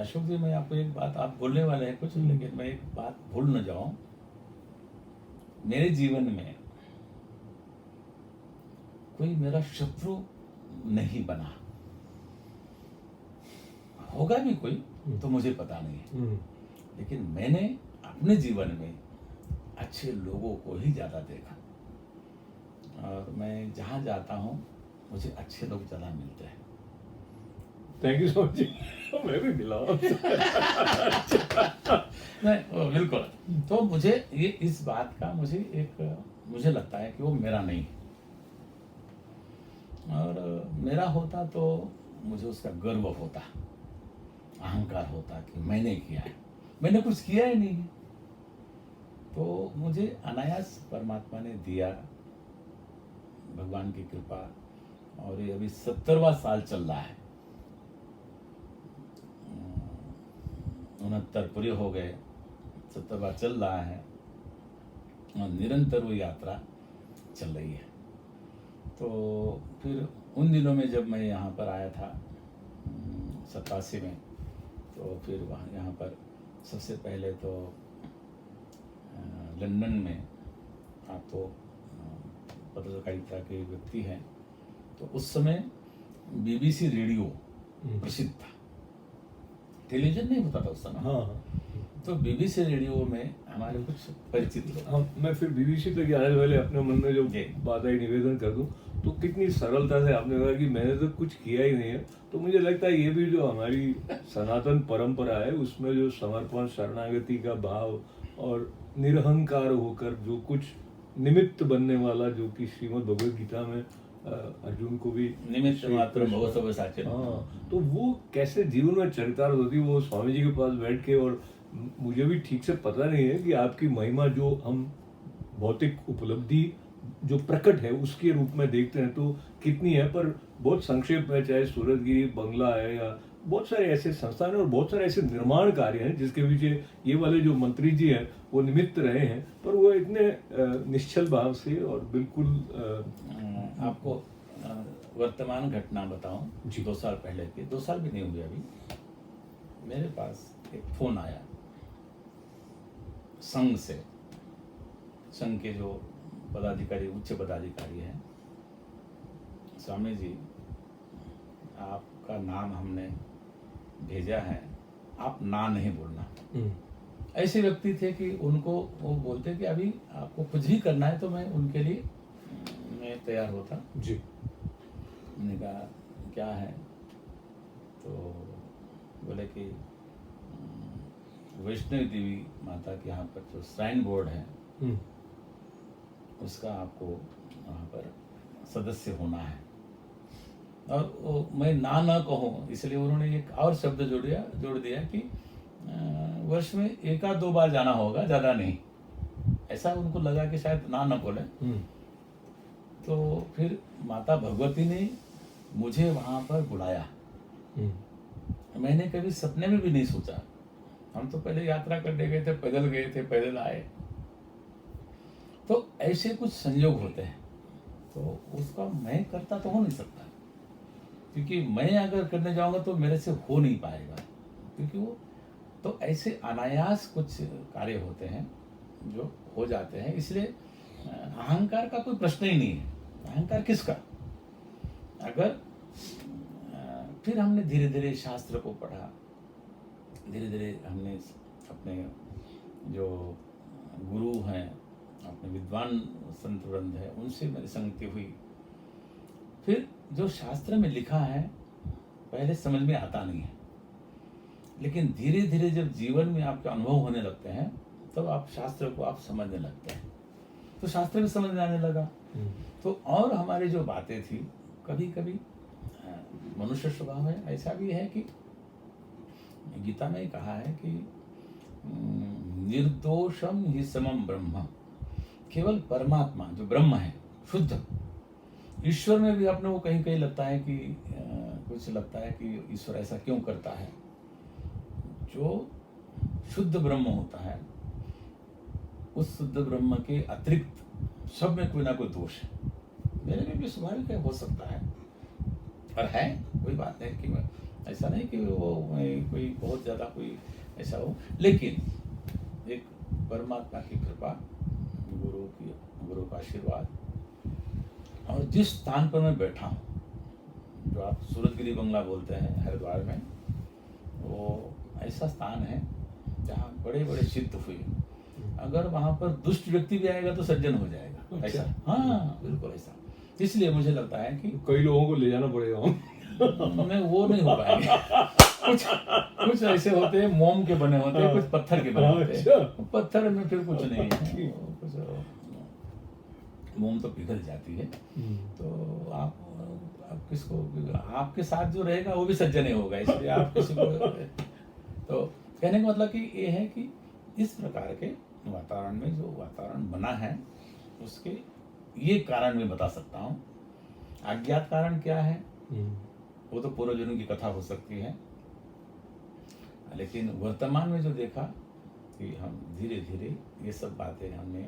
अशोक जी, मैं आपको एक बात, आप बोलने वाले हैं कुछ, लेकिन मैं एक बात भूल न जाऊं। मेरे जीवन में कोई मेरा शत्रु नहीं बना। होगा भी कोई तो मुझे पता नहीं है, लेकिन मैंने अपने जीवन में अच्छे लोगों को ही ज्यादा देखा। और मैं जहाँ जाता हूँ मुझे अच्छे लोग ज़्यादा मिलते हैं। Thank you so much. मैं भी मिला आपसे। नहीं वो बिल्कुल। तो मुझे ये इस बात का मुझे लगता है कि वो मेरा नहीं है, और मेरा होता तो मुझे उसका गर्व होता, अहंकार होता कि मैंने किया है। मैंने कुछ किया ही नहीं है, तो मुझे अनायास परमात्मा ने दिया, भगवान की कृपा। और ये अभी 70वां साल चल रहा है, 69 पूरे हो गए, 70वां चल रहा है, और निरंतर वो यात्रा चल रही है। तो फिर उन दिनों में जब मैं यहाँ पर आया था 87 में, तो फिर वहाँ यहाँ पर सबसे पहले तो लंदन में, आप तो पत्रकारिता के व्यक्ति हैं, तो उस समय BBC रेडियो प्रसिद्ध था, टेलीविजन नहीं होता था उस समय। हाँ, तो BBC रेडियो में हमारे कुछ परिचित लोग। हाँ, मैं फिर BBC तक आने से पहले अपने मन में जो जी। बात आई निवेदन कर दूं, तो कितनी सरलता से आपने कहा कि मैंने तो कुछ किया ही नहीं है। तो मुझे लगता है ये भी जो हमारी सनातन परंपरा है, उसमें जो समर्पण, शरणागति का भाव और निरहंकार होकर जो कुछ निमित्त बनने वाला, जो कि श्रीमद् भगवद गीता में अर्जुन को भी निमित्त मात्र भव सब साचे। हाँ, तो वो कैसे जीवन में चरितार्थ होती, वो स्वामी जी के पास बैठ के। और मुझे भी ठीक से पता नहीं है कि आपकी महिमा जो हम भौतिक उपलब्धि जो प्रकट है उसके रूप में देखते हैं तो कितनी है, पर बहुत संक्षेप में, चाहे सूरजगिरी बंगला है या बहुत सारे ऐसे संस्थान हैं और बहुत सारे ऐसे निर्माण कार्य हैं जिसके पीछे ये वाले जो मंत्री जी हैं वो निमित्त रहे हैं, पर वो इतने निश्चल भाव से और बिल्कुल आपको वर्तमान घटना बताऊं जी। 2 साल पहले की, 2 साल भी नहीं हुए अभी, मेरे पास एक फोन आया संघ से, संघ के जो पदाधिकारी, उच्च पदाधिकारी हैं, स्वामी जी आपका नाम हमने भेजा है, आप ना नहीं बोलना। ऐसे व्यक्ति थे कि उनको वो बोलते कि अभी आपको कुछ भी करना है तो मैं उनके लिए मैं तैयार होता जी। मैंने कहा क्या है, तो बोले कि वैष्णवी देवी माता के यहाँ पर जो श्राइन बोर्ड है उसका आपको वहाँ पर सदस्य होना है। और वो मैं ना कहूँ इसलिए उन्होंने एक और शब्द जोड़ दिया कि वर्ष में 1-2 बार जाना होगा, ज़्यादा नहीं। ऐसा उनको लगा कि शायद ना बोले। तो फिर माता भगवती ने मुझे वहाँ पर बुलाया। मैंने कभी सपने में भी नहीं सोचा, हम तो पहले यात्रा करने गए थे, पैदल आए। तो ऐसे कुछ संयोग होते हैं, तो उसका मैं करता तो हो नहीं सकता, क्योंकि मैं अगर करने जाऊंगा तो मेरे से हो नहीं पाएगा, क्योंकि वो तो ऐसे अनायास कुछ कार्य होते हैं जो हो जाते हैं। इसलिए अहंकार का कोई प्रश्न ही नहीं है। अहंकार किसका? अगर फिर हमने धीरे धीरे शास्त्र को पढ़ा, धीरे धीरे हमने अपने जो गुरु हैं, अपने विद्वान संत वृंद है, उनसे मेरी संगति हुई। फिर जो शास्त्र में लिखा है पहले समझ में आता नहीं है, लेकिन धीरे धीरे जब जीवन में आपके अनुभव होने लगते हैं तब आप शास्त्र को आप समझने लगते हैं। तो शास्त्र भी समझ में आने लगा। तो और हमारी जो बातें थी, कभी कभी मनुष्य स्वभाव है, ऐसा भी है कि गीता में कहा है कि निर्दोषम ही समम ब्रह्म, केवल परमात्मा जो ब्रह्म है शुद्ध। ईश्वर में भी अपने को कहीं कहीं लगता है कि कुछ लगता है कि ईश्वर ऐसा क्यों करता है। जो शुद्ध ब्रह्म होता है, उस शुद्ध ब्रह्म के अतिरिक्त सब में कोई ना कोई दोष है। मेरे में भी स्वाभाविक है, हो सकता है, और है, कोई बात नहीं कि मैं ऐसा नहीं कि वो कोई बहुत ज़्यादा कोई ऐसा हो, लेकिन एक परमात्मा की कृपा, गुरु का आशीर्वाद, और जिस स्थान पर मैं बैठा हूँ, जो आप सूरजगिरी बंगला बोलते हैं हरिद्वार में, वो ऐसा स्थान है जहाँ बड़े बड़े सिद्ध हुए। अगर वहाँ पर दुष्ट व्यक्ति भी आएगा तो सज्जन हो जाएगा। ऐसा, हाँ बिल्कुल ऐसा। इसलिए मुझे लगता है कि कई लोगों को ले जाना पड़ेगा। में वो नहीं हो पाएंगे। कुछ कुछ ऐसे होते हैं मोम के बने होते हैं, कुछ पत्थर के बने होते हैं। पत्थर में फिर कुछ नहीं है, कुछ मोम तो पिघल जाती है। तो आप किसको, आपके साथ जो रहेगा वो भी सज्जन ही होगा, इसलिए आप किसी को तो कहने का मतलब कि ये है कि इस प्रकार के वातावरण में जो वातावरण बना है उसके ये कारण मैं बता सकता हूँ। अज्ञात कारण क्या है वो तो पूर्वजन्म की कथा हो सकती है, लेकिन वर्तमान में जो देखा कि हम धीरे धीरे ये सब बातें हमने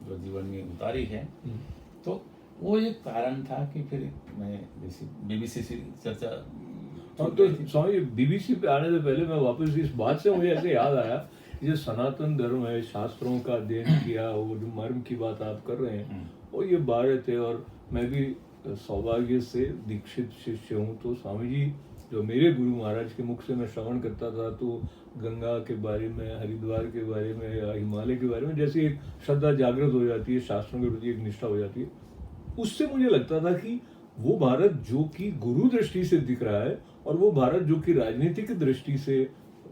जो जीवन में उतारी है, तो वो एक कारण था कि फिर मैं बीबीसी से चर्चा। अब तो स्वामी बीबीसी पे आने से पहले मैं वापस इस बात से मुझे ऐसे याद आया, ये सनातन धर्म है, शास्त्रों का अध्ययन किया, वो जो मर्म की बात आप कर रहे हैं वो ये भारत है। और मैं भी सौभाग्य से दीक्षित शिष्य हूँ, तो स्वामी जी जो मेरे गुरु महाराज के मुख से मैं श्रवण करता था, तो गंगा के बारे में, हरिद्वार के बारे में या हिमालय के बारे में जैसे एक श्रद्धा जागृत हो जाती है, शास्त्रों के प्रति एक निष्ठा हो जाती है, उससे मुझे लगता था कि वो भारत जो कि गुरु दृष्टि से दिख रहा है और वो भारत जो कि राजनीतिक दृष्टि से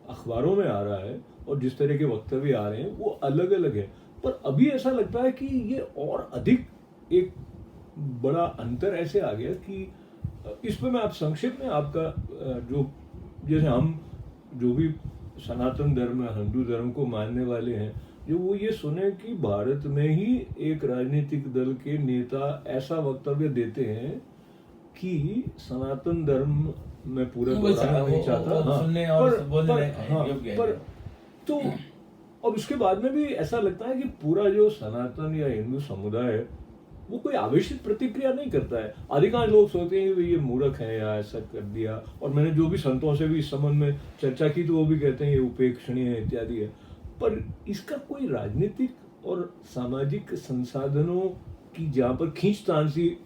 अखबारों में आ रहा है और जिस तरह के वक्तव्य आ रहे हैं वो अलग अलग है। पर अभी ऐसा लगता है कि ये और अधिक एक बड़ा अंतर ऐसे आ गया कि इस पे मैं आप संक्षेप में आपका जो, जैसे हम जो भी सनातन धर्म हिंदू धर्म को मानने वाले हैं, जो वो ये सुने कि भारत में ही एक राजनीतिक दल के नेता ऐसा वक्तव्य देते हैं कि सनातन धर्म में पूरा दोहराना नहीं चाहता, सुनने और बोलने योग्य है। पर तो और उसके बाद में भी ऐसा लगता है कि पूरा जो सनातन या हिंदू समुदाय है वो कोई आवेशित प्रतिक्रिया नहीं करता है। अधिकांश लोग सोचते हैं कि ये मूर्ख है या ऐसा कर दिया, और मैंने जो भी संतों से भी इस संबंध में चर्चा की तो वो भी कहते हैं ये उपेक्षणीय है इत्यादि है। पर इसका कोई राजनीतिक और सामाजिक संसाधनों की जहाँ पर खींचतान सी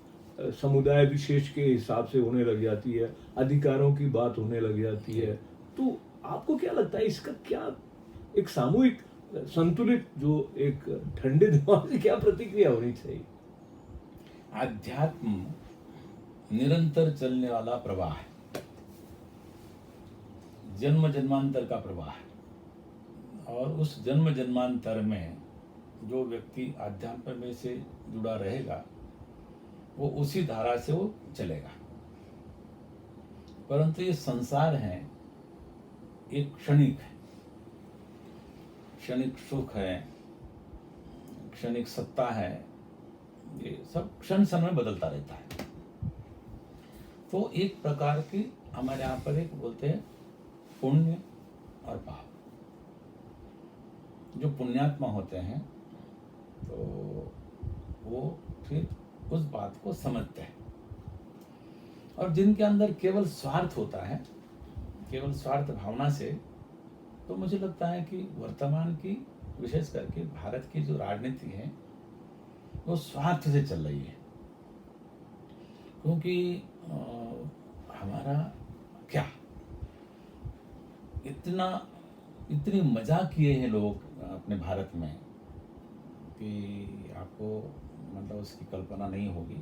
समुदाय विशेष के हिसाब से होने लग जाती है, अधिकारों की बात होने लग जाती है, तो आपको क्या लगता है इसका क्या एक सामूहिक संतुलित जो एक ठंडे दिमाग से क्या प्रतिक्रिया होनी चाहिए? आध्यात्म निरंतर चलने वाला प्रवाह है, जन्म जन्मांतर का प्रवाह है, और उस जन्म जन्मांतर में जो व्यक्ति आध्यात्म में से जुड़ा रहेगा वो उसी धारा से वो चलेगा। परंतु ये संसार है एक क्षणिक है, क्षणिक सुख है, क्षणिक सत्ता है, ये सब क्षण क्षण में बदलता रहता है। तो एक प्रकार की हमारे यहाँ पर एक बोलते हैं पुण्य और पाप। जो पुण्यात्मा होते हैं तो वो फिर उस बात को समझते हैं, और जिनके अंदर केवल स्वार्थ होता है, केवल स्वार्थ भावना से, तो मुझे लगता है कि वर्तमान की विशेष करके भारत की जो राजनीति है वो स्वार्थ से चल रही है। क्योंकि हमारा क्या इतनी मजाक किए हैं लोग अपने भारत में कि आपको मतलब उसकी कल्पना नहीं होगी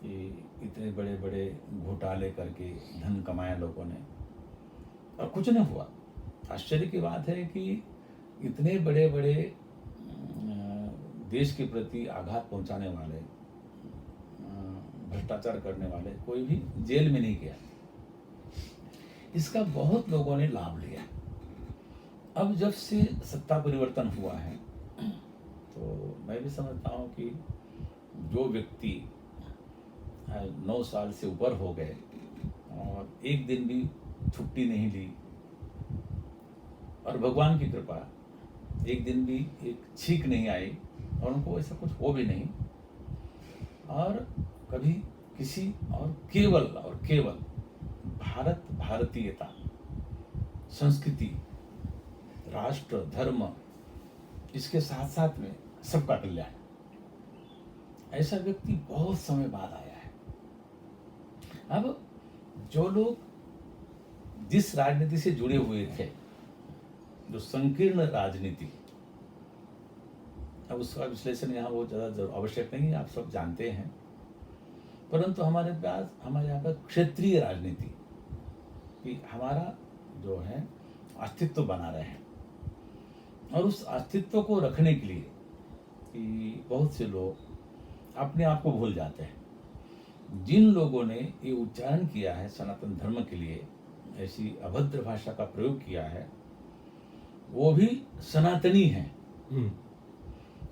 कि इतने बड़े बड़े घोटाले करके धन कमाया लोगों ने और कुछ नहीं हुआ। आश्चर्य की बात है कि इतने बड़े बड़े देश के प्रति आघात पहुंचाने वाले, भ्रष्टाचार करने वाले कोई भी जेल में नहीं गया। इसका बहुत लोगों ने लाभ लिया। अब जब से सत्ता परिवर्तन हुआ है तो मैं भी समझता हूँ कि जो व्यक्ति 9 साल से ऊपर हो गए और एक दिन भी छुट्टी नहीं ली, और भगवान की कृपा एक दिन भी एक छींक नहीं आई और उनको ऐसा कुछ हो भी नहीं, और कभी किसी और केवल भारतीयता, संस्कृति, राष्ट्र, धर्म, इसके साथ साथ में सबका कल्याण, ऐसा व्यक्ति बहुत समय बाद आया है। अब जो लोग जिस राजनीति से जुड़े हुए थे, जो संकीर्ण राजनीति, अब उसका विश्लेषण यहाँ बहुत ज़्यादा आवश्यक नहीं है, आप सब जानते हैं परंतु हमारे पास हमारे यहाँ पर क्षेत्रीय राजनीति कि हमारा जो है अस्तित्व बना रहे, और उस अस्तित्व को रखने के लिए कि बहुत से लोग अपने आप को भूल जाते हैं। जिन लोगों ने ये उच्चारण किया है सनातन धर्म के लिए, ऐसी अभद्र भाषा का प्रयोग किया है, वो भी सनातनी हैं।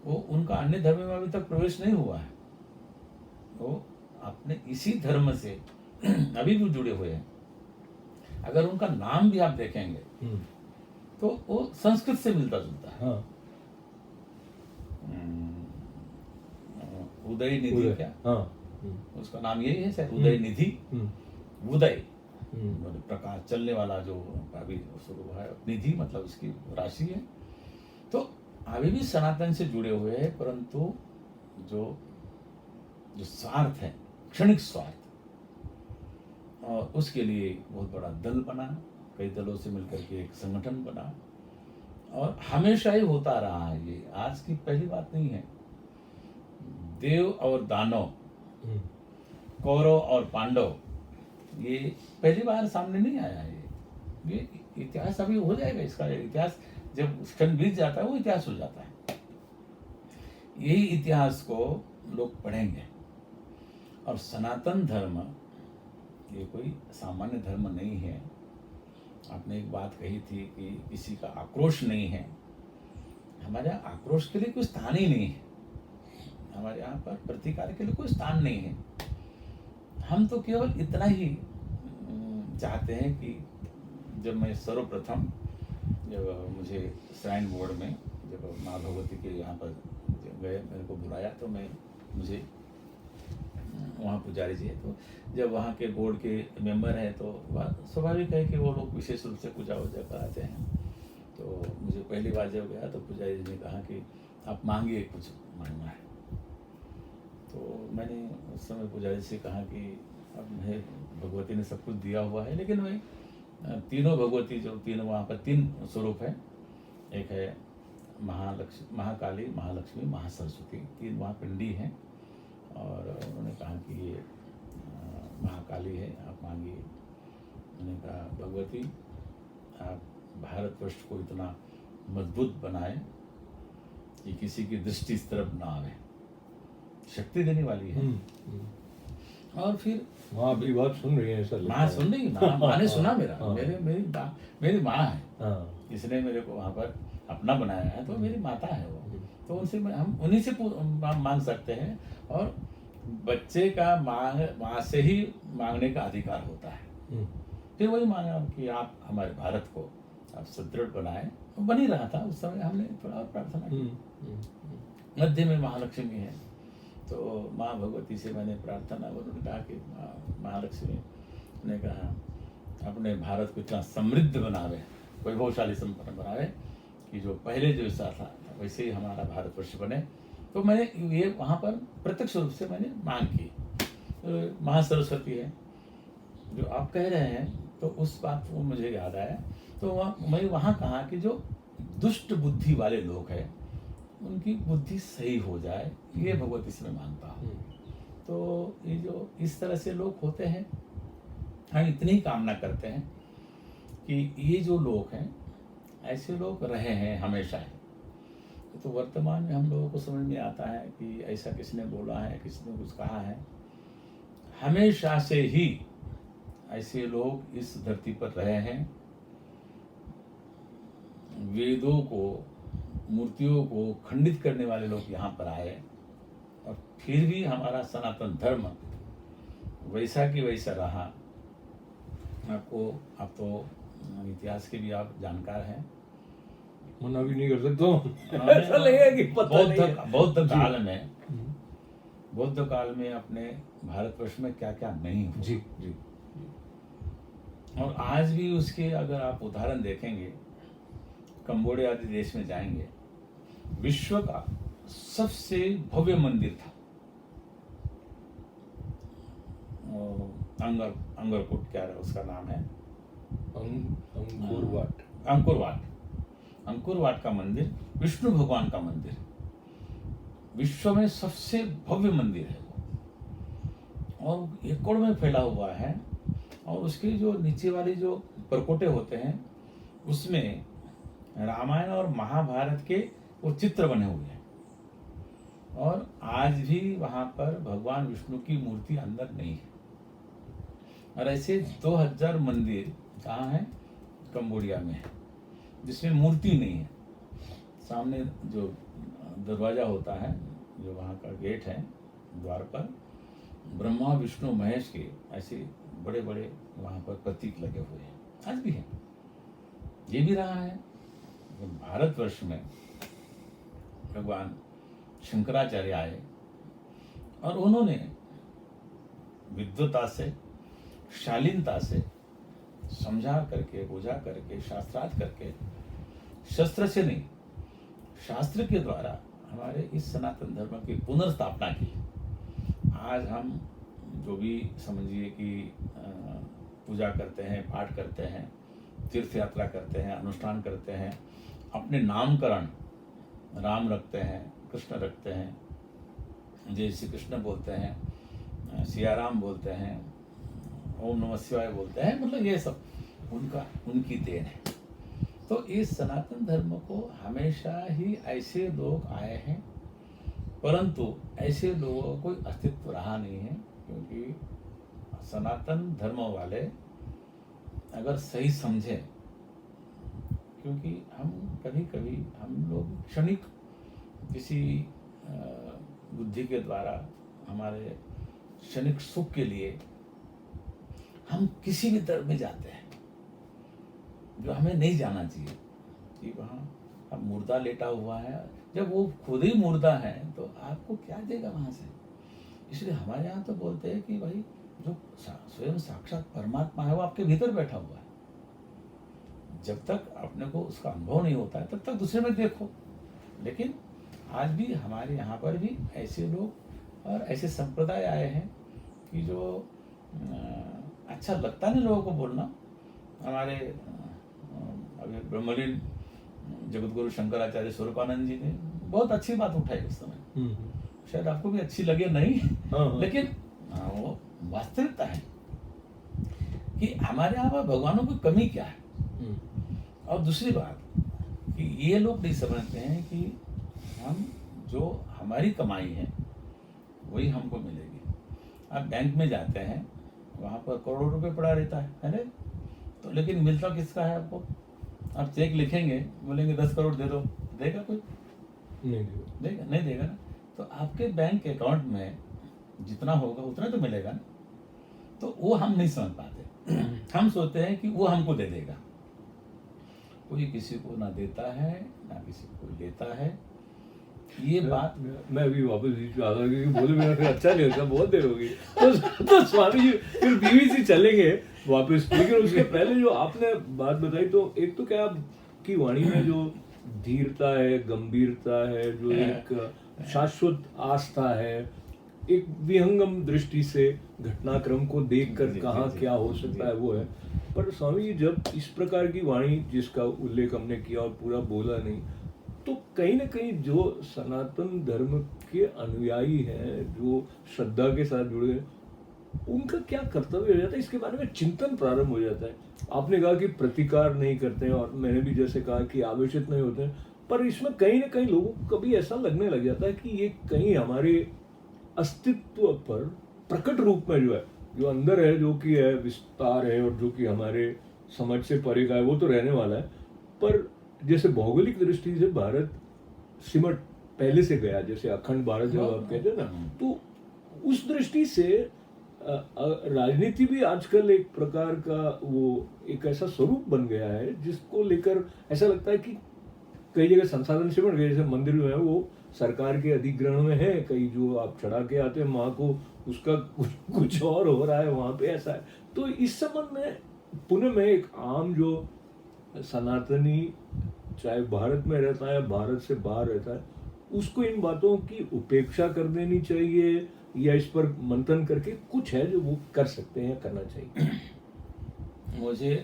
वो उनका अन्य धर्म में अभी तक प्रवेश नहीं हुआ है, वो अपने इसी धर्म से अभी भी जुड़े हुए हैं। अगर उनका नाम भी आप देखेंगे तो वो संस्कृत से मिलता जुलता है। हाँ। उदय निधि क्या? हाँ। उसका नाम यही है शायद, उदय निधि। उदय प्रकाश, चलने वाला जो अभी शुरू हुआ है, निधि मतलब उसकी राशि है। तो अभी भी सनातन से जुड़े हुए हैं, परंतु जो स्वार्थ है, क्षणिक स्वार्थ, और उसके लिए बहुत बड़ा दल बना, कई दलों से मिलकर के एक संगठन बना, और हमेशा ही होता रहा है। ये आज की पहली बात नहीं है। देव और दानव, कौरव और पांडव, ये पहली बार सामने नहीं आया है। ये इतिहास अभी हो जाएगा। इसका इतिहास जब क्षण बीत जाता है वो इतिहास हो जाता है। यही इतिहास को लोग पढ़ेंगे। और सनातन धर्म ये कोई सामान्य धर्म नहीं है। आपने एक बात कही थी कि किसी का आक्रोश नहीं है। हमारे यहाँ आक्रोश के लिए कोई स्थान ही नहीं है। हमारे यहाँ पर प्रतिकार के लिए कोई स्थान नहीं है। हम तो केवल इतना ही चाहते हैं कि जब मैं सर्वप्रथम जब मुझे श्राइन बोर्ड में जब माँ भगवती के यहाँ पर गए, मेरे को बुलाया, तो मुझे वहाँ पुजारी जी है, तो जब वहाँ के बोर्ड के मेंबर हैं तो स्वाभाविक है कि वो लोग विशेष रूप से पूजा वूजा कराते हैं। तो मुझे पहली बार जब गया तो पुजारी जी ने कहा कि आप मांगिए, कुछ मांगना है। तो मैंने उस समय पुजारी से कहा कि अब मुझे भगवती ने सब कुछ दिया हुआ है, लेकिन मैं तीनों भगवती, जो तीनों वहाँ पर तीन स्वरूप है, एक है महाकाली, महालक्ष्मी, महासरस्वती, तीन वहाँ पिंडी हैं। और उन्होंने कहा कि ये महाकाली है, आप मांगिए। मैंने कहा भगवती, आप भारतवर्ष को इतना मजबूत बनाए कि किसी की दृष्टि इस तरफ ना आवे, शक्ति देने वाली है। और फिर माँ भी बात सुन रही है सर। माँ सुन रही, माँ ने सुना मेरा। मेरी माँ है, इसने मेरे को वहाँ पर अपना बनाया है, तो मेरी माता है वो। तो उनसे हम उन्हीं से मांग सकते हैं। और बच्चे का माँ से ही मांगने का अधिकार होता है। फिर वही मांगा कि आप हमारे भारत को आप सुदृढ़ बनाए। बन ही रहा था उस समय, हमने थोड़ा और प्रार्थना की। मध्य में महालक्ष्मी है, तो माँ भगवती से मैंने प्रार्थना, उन्होंने कहा कि महालक्ष्मी ने कहा अपने भारत को इतना समृद्ध बनावे, वैभवशाली संपन्न बनावे कि जो पहले जैसा था वैसे ही हमारा भारतवर्ष बने। तो मैंने ये वहाँ पर प्रत्यक्ष रूप से मैंने मांग की। तो महासरस्वती है जो आप कह रहे हैं, तो उस बात को मुझे याद आया। तो मैं वहाँ कहा कि जो दुष्ट बुद्धि वाले लोग हैं उनकी बुद्धि सही हो जाए, ये भगवती से मैं मांगता हूँ। तो ये जो इस तरह से लोग होते हैं, हम इतनी ही कामना करते हैं कि ये जो लोग हैं ऐसे लोग रहे हैं हमेशा ही। तो वर्तमान में हम लोगों को समझ में आता है कि ऐसा किसने बोला है, किसने कुछ कहा है। हमेशा से ही ऐसे लोग इस धरती पर रहे हैं। वेदों को, मूर्तियों को खंडित करने वाले लोग यहाँ पर आए, और फिर भी हमारा सनातन धर्म वैसा कि वैसा रहा। आपको, आप तो इतिहास के भी आप जानकार हैं, मना भी नहीं कर सकता। ऐसा लगेगा कि पता बौद्ध काल में अपने भारतवर्ष में क्या क्या नहीं हुआ। जी जी। और आज भी उसके अगर आप उदाहरण देखेंगे, कंबोडिया आदि देश में जाएंगे, विश्व का सबसे भव्य मंदिर था अंगरकोट, क्या उसका नाम है, अंकुरवाट का मंदिर, विष्णु भगवान का मंदिर, विश्व में सबसे भव्य मंदिर है वो। और एकड़ में फैला हुआ है, और उसके जो नीचे वाली जो परकोटे होते हैं उसमें रामायण और महाभारत के वो चित्र बने हुए हैं, और आज भी वहां पर भगवान विष्णु की मूर्ति अंदर नहीं है। और ऐसे 2000 मंदिर कहाँ है? कंबोडिया में है, जिसमें मूर्ति नहीं है। सामने जो दरवाजा होता है, जो वहाँ का गेट है, द्वार पर ब्रह्मा विष्णु महेश के ऐसे बड़े बड़े वहाँ पर प्रतीक लगे हुए हैं, आज भी है। ये भी रहा है भारतवर्ष में भगवान शंकराचार्य आए और उन्होंने विद्वता से, शालीनता से समझा करके, बुझा करके, शास्त्रार्थ करके, शस्त्र से नहीं, शास्त्र के द्वारा हमारे इस सनातन धर्म की पुनर्स्थापना की। आज हम जो भी समझिए कि पूजा करते हैं, पाठ करते हैं, तीर्थ यात्रा करते हैं, अनुष्ठान करते हैं, अपने नामकरण राम रखते हैं, कृष्ण रखते हैं, जय श्री कृष्ण बोलते हैं, सियाराम बोलते हैं, ओम नमः शिवाय बोलते हैं, मतलब ये सब उनकी देन है। तो इस सनातन धर्म को हमेशा ही ऐसे लोग आए हैं, परंतु ऐसे लोगों का कोई अस्तित्व रहा नहीं है, क्योंकि सनातन धर्म वाले अगर सही समझे, क्योंकि हम कभी हम लोग क्षणिक किसी बुद्धि के द्वारा, हमारे क्षणिक सुख के लिए हम किसी भी धर्म में जाते हैं जो हमें नहीं जाना चाहिए, कि वहाँ अब मुर्दा लेटा हुआ है, जब वो खुद ही मुर्दा है तो आपको क्या देगा वहाँ से। इसलिए हमारे यहाँ तो बोलते हैं कि भाई जो स्वयं साक्षात परमात्मा है वो आपके भीतर बैठा हुआ है। जब तक अपने को उसका अनुभव नहीं होता है तब तक दूसरे में देखो। लेकिन आज भी हमारे यहाँ पर भी ऐसे लोग और ऐसे संप्रदाय आए हैं कि जो अच्छा लगता नहीं लोगों को बोलना। हमारे अभी ब्रह्मलीन जगतगुरु शंकराचार्य स्वरूपानंद जी ने बहुत अच्छी बात उठाई उस समय, शायद आपको भी अच्छी लगे नहीं, लेकिन वो वास्तविकता है कि हमारे यहाँ पर भगवानों की कमी क्या है। और दूसरी बात कि ये लोग नहीं समझते हैं कि हम जो हमारी कमाई है वही हमको मिलेगी। आप बैंक में जाते हैं, वहाँ पर करोड़ों रुपए पड़ा रहता है ना, तो लेकिन मिलता किसका है आपको? आप चेक लिखेंगे, बोलेंगे 10 करोड़ दे दो, देगा कोई? नहीं देगा, नहीं देगा ना। तो आपके बैंक अकाउंट में जितना होगा उतना तो मिलेगा ना। तो वो हम नहीं समझ पाते। हम सोचते हैं कि वो हमको दे देगा। कोई किसी को ना देता है ना किसी को लेता है। ये बात मैं अभी वापस बीच में आ रहा हूँ, क्योंकि बोले मेरा फिर अच्छा नहीं लगता, बहुत देर हो गई। तो स्वामी जी फिर बीवी से चलेंगे वापस, लेकिन उसके पहले जो आपने बात बताई, तो एक तो क्या आपकी वाणी में जो धीरता है, गंभीरता है, जो एक शाश्वत आस्था है, एक विहंगम दृष्टि से घटनाक्रम को देखकर कहाँ क्या हो सकता है वो है। पर स्वामी जी जब इस प्रकार की वाणी जिसका उल्लेख हमने किया और पूरा बोला नहीं, तो कहीं ना कहीं जो सनातन धर्म के अनुयायी हैं, जो श्रद्धा के साथ जुड़े हैं, उनका क्या कर्तव्य हो जाता है, इसके बारे में चिंतन प्रारंभ हो जाता है। आपने कहा कि प्रतिकार नहीं करते हैं, और मैंने भी जैसे कहा कि आवेशित नहीं होते हैं, पर इसमें कहीं ना कहीं लोगों को कभी ऐसा लगने लग जाता है कि ये कहीं हमारे अस्तित्व पर प्रकट रूप में जो है, जो अंदर है, जो कि है विस्तार है, और जो कि हमारे समझ से परे का है, वो तो रहने वाला है। पर जैसे भौगोलिक दृष्टि से भारत सिमट पहले से गया, जैसे अखंड भारत जब आप कहते हैं ना, तो उस दृष्टि से राजनीति भी आजकल एक प्रकार का वो एक ऐसा स्वरूप बन गया है जिसको लेकर ऐसा लगता है कि कई जगह संसाधन सिमट गए। जैसे मंदिर जो है वो सरकार के अधिग्रहण में है, कई जो आप चढ़ा के आते हैं माँ को, उसका कुछ और हो रहा है वहाँ पे, ऐसा है। तो इस संबंध में पुनः में एक आम जो सनातनी, चाहे भारत में रहता है भारत से बाहर रहता है, उसको इन बातों की उपेक्षा कर देनी चाहिए, या इस पर मंथन करके कुछ है जो वो कर सकते हैं, करना चाहिए? मुझे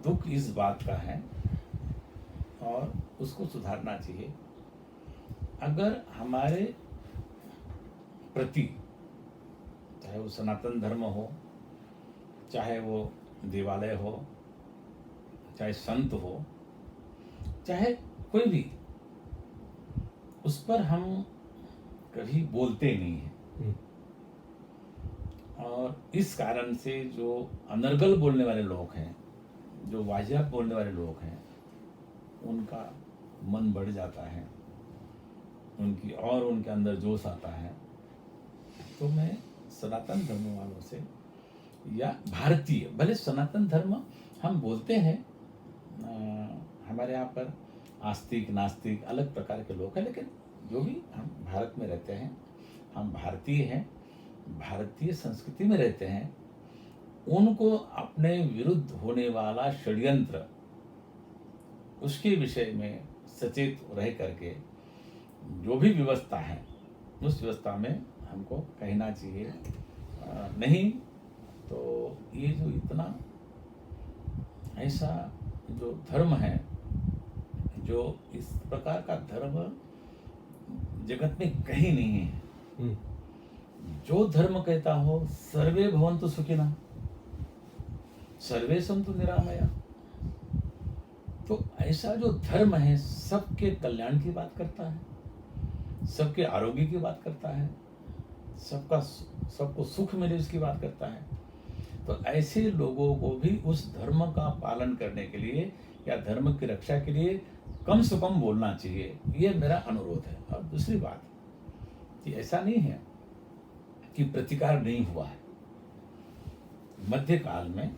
दुख इस बात का है और उसको सुधारना चाहिए। अगर हमारे प्रति चाहे वो सनातन धर्म हो, चाहे वो देवालय हो, चाहे संत हो, चाहे कोई भी, उस पर हम कभी बोलते नहीं हैं। हम्म, और इस कारण से जो अनर्गल बोलने वाले लोग हैं, जो वाजियाब बोलने वाले लोग हैं, उनका मन बढ़ जाता है, उनके अंदर जोश आता है। तो मैं सनातन धर्म वालों से, या भारतीय, भले सनातन धर्म हम बोलते हैं, हमारे यहाँ पर आस्तिक नास्तिक अलग प्रकार के लोग हैं, लेकिन जो भी हम भारत में रहते हैं, हम भारतीय हैं, भारतीय संस्कृति में रहते हैं, उनको अपने विरुद्ध होने वाला षड्यंत्र, उसके विषय में सचेत रह करके जो भी व्यवस्था है, उस व्यवस्था में हमको कहना चाहिए। नहीं तो ये जो इतना ऐसा जो धर्म है, जो इस प्रकार का धर्म जगत में कहीं नहीं है। हम्म, जो धर्म कहता हो सर्वे भवन्तु सुखिनः, सर्वे सन्तु निरामया, तो ऐसा जो धर्म है सबके कल्याण की बात करता है, सबके आरोग्य की बात करता है, सबको सुख मिले उसकी बात करता है। तो ऐसे लोगों को भी उस धर्म का पालन करने के लिए या धर्म की रक्षा के लिए कम से कम बोलना चाहिए, ये मेरा अनुरोध है। और दूसरी बात कि ऐसा नहीं है कि प्रतिकार नहीं हुआ है। मध्यकाल में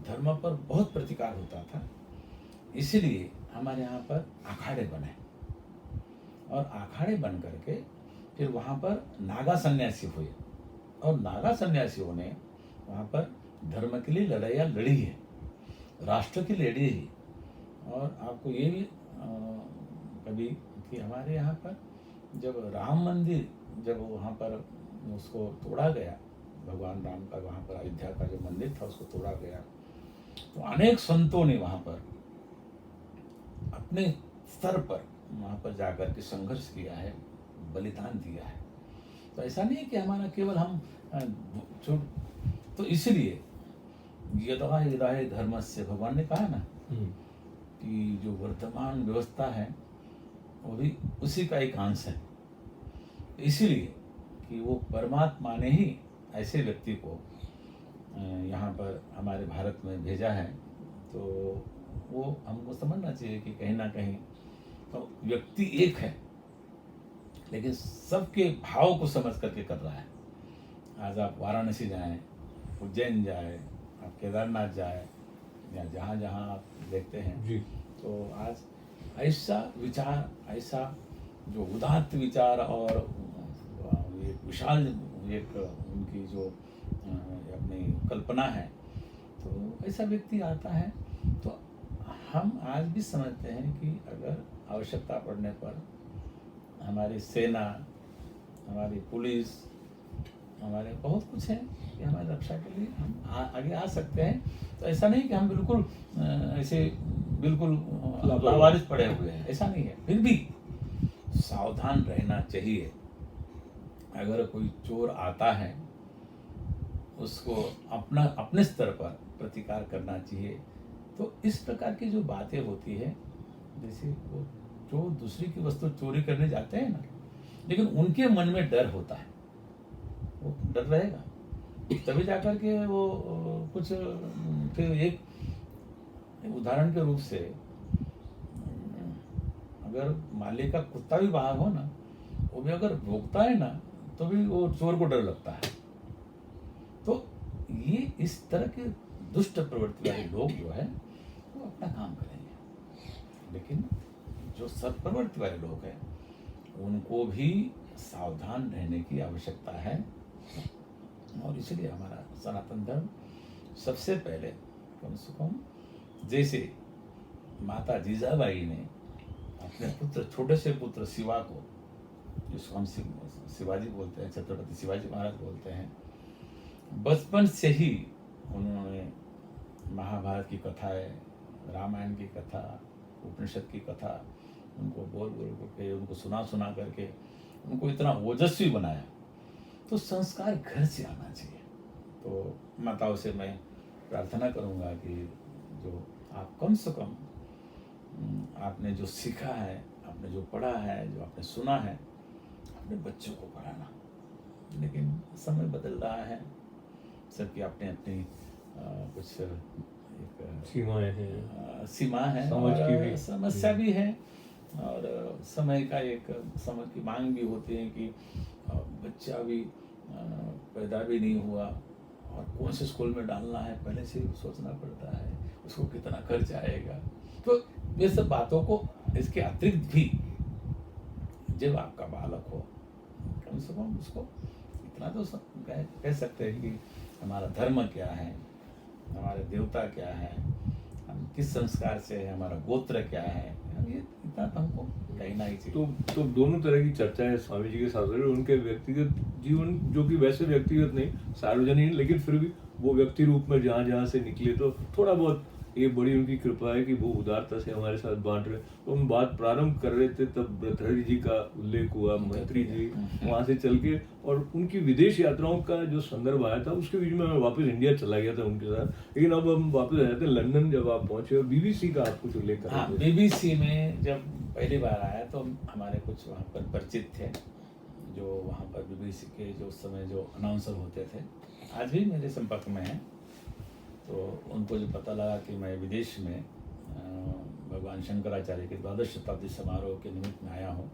धर्म पर बहुत प्रतिकार होता था, इसीलिए हमारे यहाँ पर अखाड़े बने, और अखाड़े बन करके फिर वहाँ पर नागा सन्यासी हुए, और नागा सन्यासियों ने वहाँ पर धर्म के लिए लड़ाइयाँ लड़ी है, राष्ट्र की लड़ी है। और आपको ये भी कभी कि हमारे यहाँ पर जब राम मंदिर, जब वहाँ पर उसको तोड़ा गया, भगवान राम का वहाँ पर अयोध्या का जो मंदिर था उसको तोड़ा गया, तो अनेक संतों ने वहाँ पर अपने स्तर पर वहाँ पर जाकर के संघर्ष किया है, बलिदान दिया है। तो ऐसा नहीं है कि हमारा केवल हम तो इसलिए यदा यदा धर्मस्य, भगवान ने कहा ना कि जो वर्तमान व्यवस्था है वो भी उसी का एक अंश है। इसीलिए कि वो परमात्मा ने ही ऐसे व्यक्ति को यहाँ पर हमारे भारत में भेजा है, तो वो हमको समझना चाहिए कि कहीं ना कहीं तो व्यक्ति एक है, लेकिन सबके भाव को समझ करके कर रहा है। आज आप वाराणसी जाएं, उज्जैन जाए, आप केदारनाथ जाए, या जहाँ जहाँ आप देखते हैं जी, तो आज ऐसा विचार, ऐसा जो उदात्त विचार और एक विशाल एक उनकी जो अपनी कल्पना है, तो ऐसा व्यक्ति आता है। तो हम आज भी समझते हैं कि अगर आवश्यकता पड़ने पर हमारी सेना, हमारी पुलिस, हमारे बहुत कुछ है कि हमारी रक्षा के लिए हम आगे आ सकते हैं। तो ऐसा नहीं कि हम बिल्कुल ऐसे बिल्कुल लावारिस पड़े हुए हैं, ऐसा नहीं है। फिर भी सावधान रहना चाहिए। अगर कोई चोर आता है उसको अपने स्तर पर प्रतिकार करना चाहिए। तो इस प्रकार की जो बातें होती है, जैसे वो जो दूसरी की वस्तु चोरी करने जाते हैं ना, लेकिन उनके मन में डर होता है, वो डर रहेगा तभी जाकर के वो कुछ। फिर एक उदाहरण के रूप से, अगर मालिक का कुत्ता भी बाहर हो ना, वो भी अगर भौंकता है ना, तो भी वो चोर को डर लगता है। तो ये इस तरह के दुष्ट प्रवृत्ति वाले लोग जो है वो अपना काम करेंगे, लेकिन जो सत् प्रवृत्ति वाले लोग हैं उनको भी सावधान रहने की आवश्यकता है। और इसलिए हमारा सनातन धर्म सबसे पहले कम से कम, जैसे माता जीजाबाई ने अपने पुत्र, छोटे से पुत्र शिवा को, जिसको हम शिवाजी बोलते हैं, छत्रपति शिवाजी महाराज बोलते हैं, बचपन से ही उन्होंने महाभारत की कथाएं, रामायण की कथा, उपनिषद की कथा उनको बोल बोल करके, उनको सुना सुना करके उनको इतना ओजस्वी बनाया। तो संस्कार घर से आना चाहिए। तो माताओं से मैं प्रार्थना करूंगा कि जो आप कम से कम आपने जो सीखा है, आपने जो पढ़ा है, जो आपने सुना है, अपने बच्चों को पढ़ाना। लेकिन समय बदल रहा है, सबकी अपनी अपनी कुछ एक सीमाएं हैं, सीमा है समझ की और भी समस्या भी है, और समय का एक समय की मांग भी होती है कि बच्चा भी पैदा भी नहीं हुआ और कौन से स्कूल में डालना है पहले से सोचना पड़ता है, उसको कितना खर्च आएगा। तो ये सब बातों को, इसके अतिरिक्त भी जब आपका बालक हो, कम से कम उसको इतना तो कह सकते हैं कि हमारा धर्म क्या है, हमारे देवता क्या है, हम किस संस्कार से है, हमारा गोत्र क्या है, ये इतना तो हमको कहना ही चाहिए। तो दोनों तरह की चर्चाएं स्वामी जी के साथ हो रही है। उनके व्यक्तिगत जीवन, जो कि वैसे व्यक्तिगत नहीं, सार्वजनिक, लेकिन फिर भी वो व्यक्ति रूप में जहाँ जहाँ से निकले, तो थोड़ा बहुत ये बड़ी उनकी कृपा है कि वो उदारता से हमारे साथ बांट रहे। तो हम बात प्रारंभ कर रहे थे तब भर्तृहरि जी का उल्लेख हुआ, मंत्री जी वहाँ से चल के, और उनकी विदेश यात्राओं का जो संदर्भ आया था, उसके बीच में मैं वापस इंडिया चला गया था उनके साथ। लेकिन अब हम वापस आ जाते हैं लंदन। जब आप पहुंचे और बीबीसी का आप कुछ उल्लेख कर रहे हाँ, थे। बीबीसी में जब पहली बार आया तो हमारे कुछ वहाँ पर परिचित थे, जो वहाँ पर बीबीसी के जो उस समय जो अनाउंसर होते थे, आज भी मेरे संपर्क में हैं। तो उनको जो पता लगा कि मैं विदेश में भगवान शंकराचार्य के 12वीं शताब्दी समारोह के निमित्त में आया हूँ,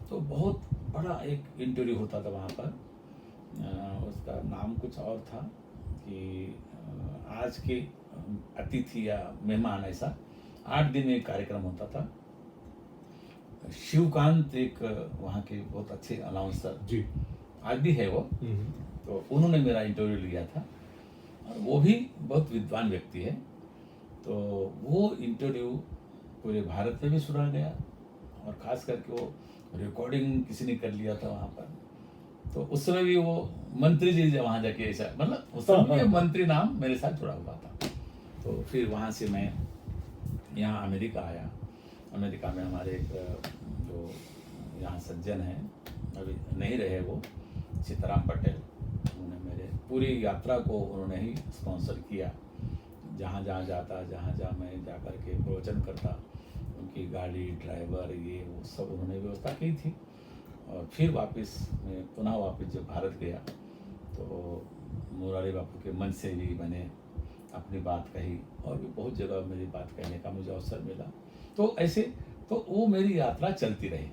तो बहुत बड़ा एक इंटरव्यू होता था वहाँ पर। उसका नाम कुछ और था कि आज के अतिथि या मेहमान, ऐसा 8 दिन में एक कार्यक्रम होता था। शिवकांत एक वहाँ के बहुत अच्छे अनाउंसर जी, आज भी है वो, तो उन्होंने मेरा इंटरव्यू लिया था, और वो भी बहुत विद्वान व्यक्ति है। तो वो इंटरव्यू पूरे भारत में भी सुना गया, और ख़ास करके वो रिकॉर्डिंग किसी ने कर लिया था वहाँ पर। तो उस समय भी वो मंत्री जी वहाँ जाके ऐसा, मतलब उस समय भी मंत्री नाम मेरे साथ जुड़ा हुआ था। तो फिर वहाँ से मैं यहाँ अमेरिका आया। अमेरिका में हमारे एक जो यहाँ सज्जन हैं, अभी नहीं रहे वो, सीताराम पटेल, उन्होंने मेरे पूरी यात्रा को उन्होंने ही स्पॉन्सर किया। जहाँ जहाँ जाता, जहाँ जहाँ मैं जा कर के प्रवचन करता, उनकी गाड़ी, ड्राइवर, ये वो सब उन्होंने व्यवस्था की थी। और फिर वापस मैं पुनः वापस जब भारत गया, तो मुरारी बापू के मन से भी मैंने अपनी बात कही, और भी बहुत जगह मेरी बात कहने का मुझे अवसर मिला। तो ऐसे तो वो मेरी यात्रा चलती रही।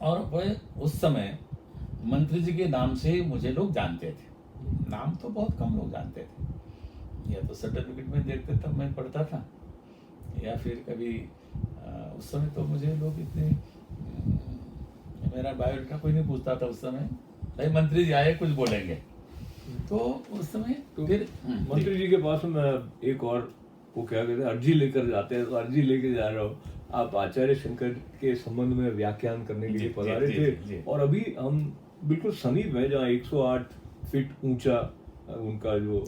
और वह उस समय मंत्री जी के नाम से मुझे लोग जानते थे, नाम तो बहुत कम लोग जानते थे, या तो सर्टिफिकेट में देखते तब मैं पढ़ता था, या फिर कभी उस समय तो मुझे लोग इतने मेरा बायोडाटा कोई नहीं पूछता था उस समय, भाई मंत्री जी आए कुछ बोलेंगे। तो उस समय तो फिर मंत्री जी के पास मैं एक और, वो क्या कहते हैं, अर्जी लेकर जाते हैं, तो अर्जी लेके जा रहा हूँ। आप आचार्य शंकर के संबंध में व्याख्यान करने के लिए पधारे थे, और अभी हम बिल्कुल समीप है जहाँ 108 फीट ऊंचा उनका जो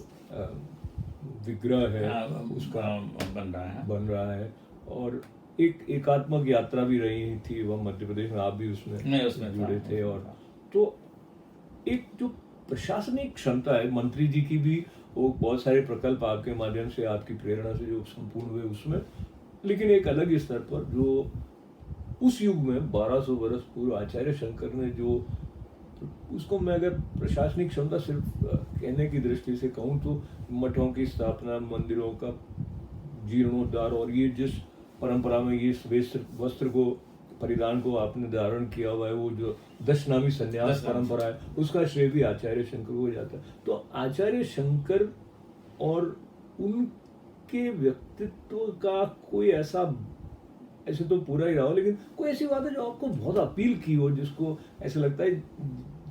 विग्रह है उसका बन रहा है, और एक एकात्मक यात्रा भी रही थी वह मध्य प्रदेश में, आप भी उसमें जुड़े थे। और तो एक जो प्रशासनिक क्षमता है मंत्री जी की भी, वो बहुत सारे प्रकल्प आपके माध्यम से, आपकी प्रेरणा से जो संपूर्ण हुए उसमें, लेकिन एक अलग स्तर पर जो उस युग में 1200 वर्ष पूर्व आचार्य शंकर ने जो, उसको मैं अगर प्रशासनिक क्षमता सिर्फ कहने की दृष्टि से कहूँ तो मठों की स्थापना, मंदिरों का जीर्णोद्धार, और ये जिस परंपरा में ये वस्त्र को, परिधान को आपने धारण किया हुआ है, वो जो दशनामी संन्यास परंपरा है, उसका श्रेय भी आचार्य शंकर को जाता है। तो आचार्य शंकर और उनके व्यक्तित्व का कोई ऐसा, ऐसे तो पूरा ही रहा हो, लेकिन कोई ऐसी बात है जो आपको बहुत अपील की हो, जिसको ऐसा लगता है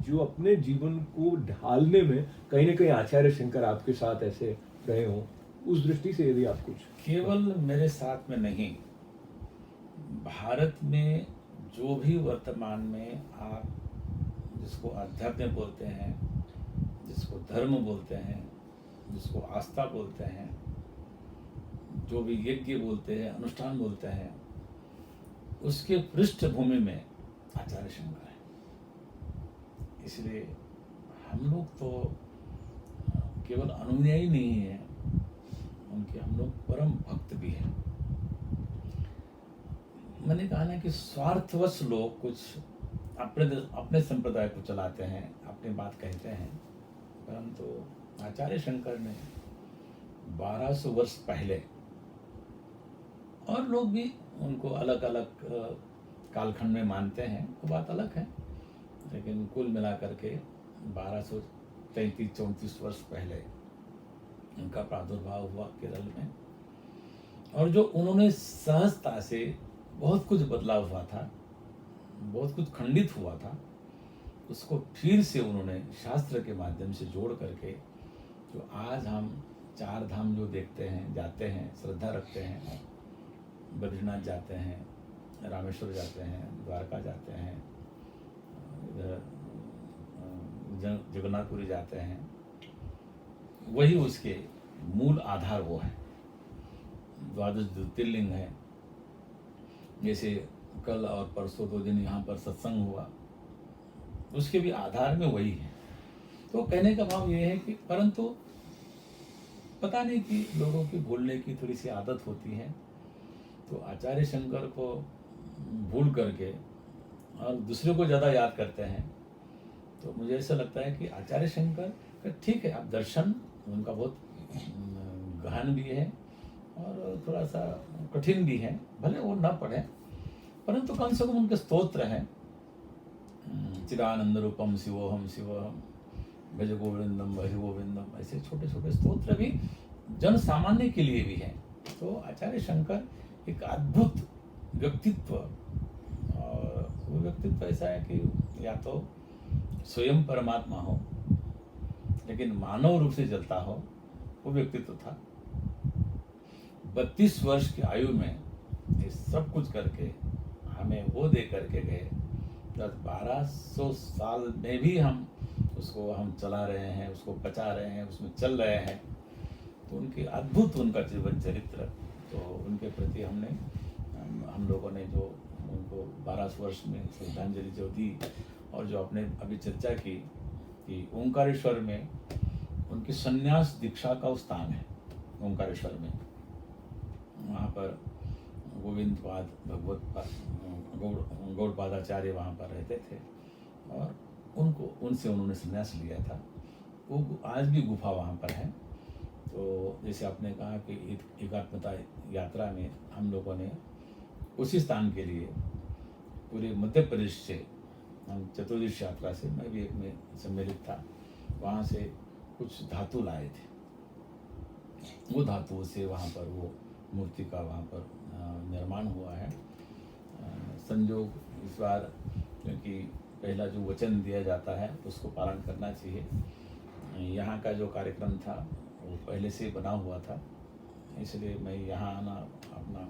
जो अपने जीवन को ढालने में कहीं ना कहीं आचार्य शंकर आपके साथ ऐसे रहे हों, उस दृष्टि से यदि आप कुछ। केवल मेरे साथ में नहीं, भारत में जो भी वर्तमान में आप जिसको अध्यात्म बोलते हैं, जिसको धर्म बोलते हैं, जिसको आस्था बोलते हैं, जो भी यज्ञ बोलते हैं, अनुष्ठान बोलते हैं, उसके पृष्ठभूमि में आचार्य शंकर है। इसलिए हम लोग तो केवल अनुयायी नहीं है उनके, हम लोग परम भक्त भी हैं। मैंने कहा ना कि स्वार्थवश लोग कुछ अपने संप्रदाय को चलाते हैं, अपनी बात कहते हैं, परंतु आचार्य शंकर ने 1200 वर्ष पहले, और लोग भी उनको अलग अलग कालखंड में मानते हैं, वो बात अलग है, लेकिन कुल मिलाकर के 1233-34 वर्ष पहले उनका प्रादुर्भाव हुआ केरल में। और जो उन्होंने सहजता से बहुत कुछ बदलाव हुआ था, बहुत कुछ खंडित हुआ था, उसको फिर से उन्होंने शास्त्र के माध्यम से जोड़ करके, जो आज हम 4 धाम जो देखते हैं, जाते हैं, श्रद्धा रखते हैं, बद्रीनाथ जाते हैं, रामेश्वर जाते हैं, द्वारका जाते हैं, इधर जगन्नाथपुरी जाते हैं, वही उसके मूल आधार वो है। 12 ज्योतिर्लिंग है। जैसे कल और परसों 2 दिन यहाँ पर सत्संग हुआ, उसके भी आधार में वही है। तो कहने का भाव ये है कि परंतु पता नहीं कि लोगों की भूलने की थोड़ी सी आदत होती है, तो आचार्य शंकर को भूल करके और दूसरे को ज़्यादा याद करते हैं। तो मुझे ऐसा लगता है कि आचार्य शंकर का ठीक है, आप दर्शन उनका बहुत गहन भी है और थोड़ा सा कठिन भी है, भले वो ना पढ़े, परंतु कम से कम उनके स्तोत्र हैं, चिदानंद रूपम शिवोहम शिवोहम, भज गोविंदम भज गोविंदम, ऐसे छोटे छोटे स्तोत्र भी जन सामान्य के लिए भी हैं। तो आचार्य शंकर एक अद्भुत व्यक्तित्व, और वो व्यक्तित्व ऐसा है कि या तो स्वयं परमात्मा हो लेकिन मानव रूप से जलता हो, वो व्यक्तित्व था। 32 वर्ष की आयु में ये सब कुछ करके हमें वो दे करके गए। 1200 साल में भी हम उसको चला रहे हैं, उसको बचा रहे हैं, उसमें चल रहे हैं। तो उनकी अद्भुत उनका जीवन चरित्र, तो उनके प्रति हम लोगों ने जो उनको 1200 वर्ष में श्रद्धांजलि जो दी, और जो आपने अभी चर्चा की कि ओंकारेश्वर में उनकी संन्यास दीक्षा का स्थान है। ओंकारेश्वर में वहाँ पर गोविंदपाद भगवत गौड़पादाचार्य वहाँ पर रहते थे, और उनसे उन्होंने संन्यास लिया था। वो आज भी गुफा वहाँ पर है। तो जैसे आपने कहा कि एकात्मता यात्रा में हम लोगों ने उसी स्थान के लिए पूरे मध्य प्रदेश से, हम चतुर्दश यात्रा से, मैं भी एक में सम्मिलित था, वहाँ से कुछ धातु लाए थे। वो धातुओं से वहाँ पर वो मूर्ति का वहाँ पर निर्माण हुआ है। संयोग इस बार, क्योंकि पहला जो वचन दिया जाता है उसको पालन करना चाहिए। यहाँ का जो कार्यक्रम था वो पहले से बना हुआ था, इसलिए मैं यहाँ आना अपना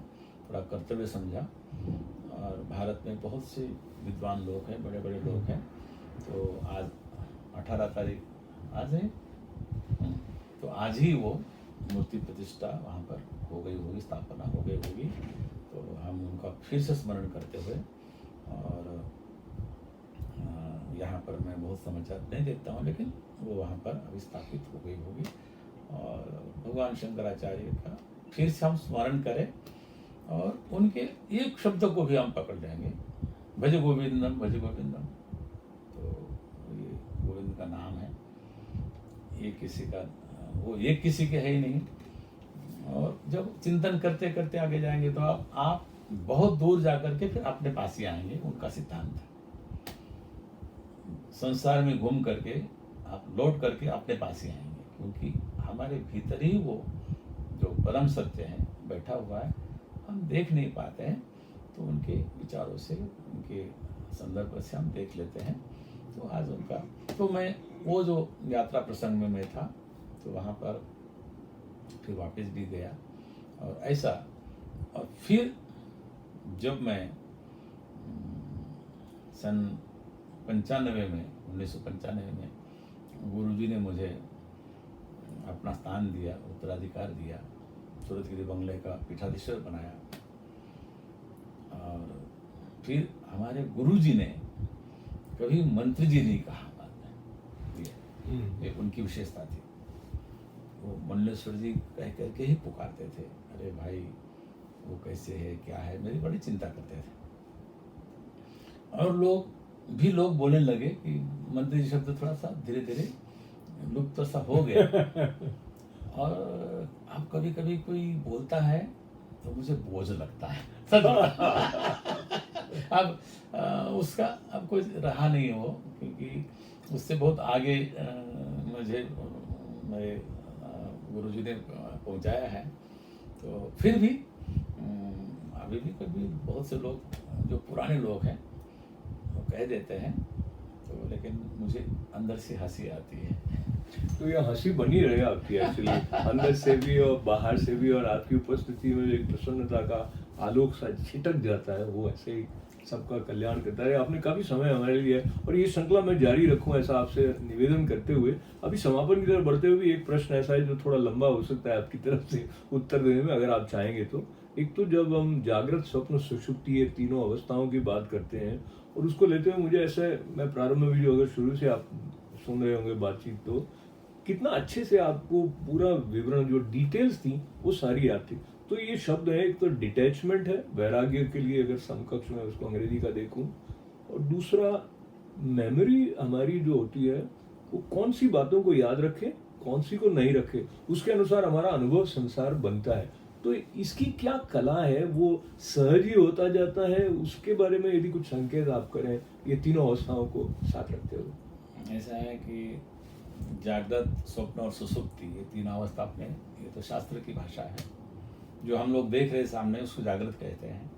थोड़ा कर्तव्य समझा। और भारत में बहुत से विद्वान लोग हैं, बड़े बड़े लोग हैं। तो आज 18 तारीख आज है, तो आज ही वो मूर्ति प्रतिष्ठा वहाँ पर हो गई होगी, स्थापना हो गई होगी। तो हम उनका फिर से स्मरण करते हुए, और यहाँ पर मैं बहुत समाचार नहीं देखता हूँ, लेकिन वो वहाँ पर अभी स्थापित हो गई होगी। और भगवान शंकराचार्य का फिर से हम स्मरण करें, और उनके एक शब्द को भी हम पकड़ जाएंगे, भज गोविंदम भज गोविंदम। तो ये गोविंद का नाम है, ये किसी का, वो एक किसी के है ही नहीं। और जब चिंतन करते करते आगे जाएंगे तो आप बहुत दूर जाकर के फिर अपने पास ही आएंगे। उनका सिद्धांत है, संसार में घूम करके आप लौट करके अपने पास ही आएंगे, क्योंकि हमारे भीतर ही वो जो परम सत्य है बैठा हुआ है, हम देख नहीं पाते हैं। तो उनके विचारों से, उनके संदर्भ से हम देख लेते हैं। तो आज उनका, तो मैं वो जो यात्रा प्रसंग में मैं था, तो वहाँ पर फिर वापस भी गया, और ऐसा। और फिर जब मैं सन 95 में, 1995 में गुरुजी ने मुझे अपना स्थान दिया, उत्तराधिकार दिया, सूरतगिरी बंगले का पीठाधीश्वर बनाया। और फिर हमारे गुरुजी ने कभी मंत्री जी नहीं कहा, उनकी विशेषता थी। वो मंडलेश्वर जी कह करके ही पुकारते थे, अरे भाई वो कैसे है, क्या है, मेरी बड़ी चिंता करते थे। और लोग बोलने लगे कि मंत्री जी शब्द थोड़ा सा धीरे धीरे लुप्त तो सा हो गया। और अब कभी कभी कोई बोलता है तो मुझे बोझ लगता है, सच अब उसका अब कुछ रहा नहीं हो, क्योंकि उससे बहुत आगे मुझे मेरे गुरुजी ने पहुंचाया है। तो फिर भी अभी भी कभी बहुत से लोग जो पुराने लोग हैं वो कह देते हैं, तो लेकिन मुझे अंदर से हंसी आती है। तो ये हंसी बनी रहे आपकी एक्चुअली, अंदर से भी और बाहर से भी, और आपकी उपस्थिति में एक प्रसन्नता का आलोक सा छिटक जाता है, वो ऐसे ही सबका कल्याण करता है। आपने काफी समय हमारे लिए, और ये श्रृंखला मैं जारी रखूं ऐसा आपसे निवेदन करते हुए, अभी समापन की तरफ बढ़ते हुए एक प्रश्न ऐसा है जो थोड़ा लंबा हो सकता है आपकी तरफ से उत्तर देने में, अगर आप चाहेंगे तो। एक तो जब हम जागृत, स्वप्न, सुषुप्ति, ये तीनों अवस्थाओं की बात करते हैं, और उसको लेते हुए मुझे ऐसे, मैं प्रारंभ में भी जो, अगर शुरू से आप सुन रहे होंगे बातचीत, तो कितना अच्छे से आपको पूरा विवरण, जो डिटेल्स थी वो सारी याद थी। तो ये शब्द है, एक तो डिटैचमेंट है वैराग्य के लिए, अगर समकक्ष में उसको अंग्रेजी का देखूं, और दूसरा मेमोरी हमारी जो होती है वो कौन सी बातों को याद रखे, कौन सी को नहीं रखे, उसके अनुसार हमारा अनुभव संसार बनता है। तो इसकी क्या कला है, वो सहज ही होता जाता है, उसके बारे में यदि कुछ संकेत आप करें ये तीनों अवस्थाओं को साथ रखते हुए। ऐसा है कि जागृत, स्वप्न और सुसुप्ति, ये तीन अवस्था अपने, ये तो शास्त्र की भाषा है। जो हम लोग देख रहे सामने उसको जागृत कहते हैं।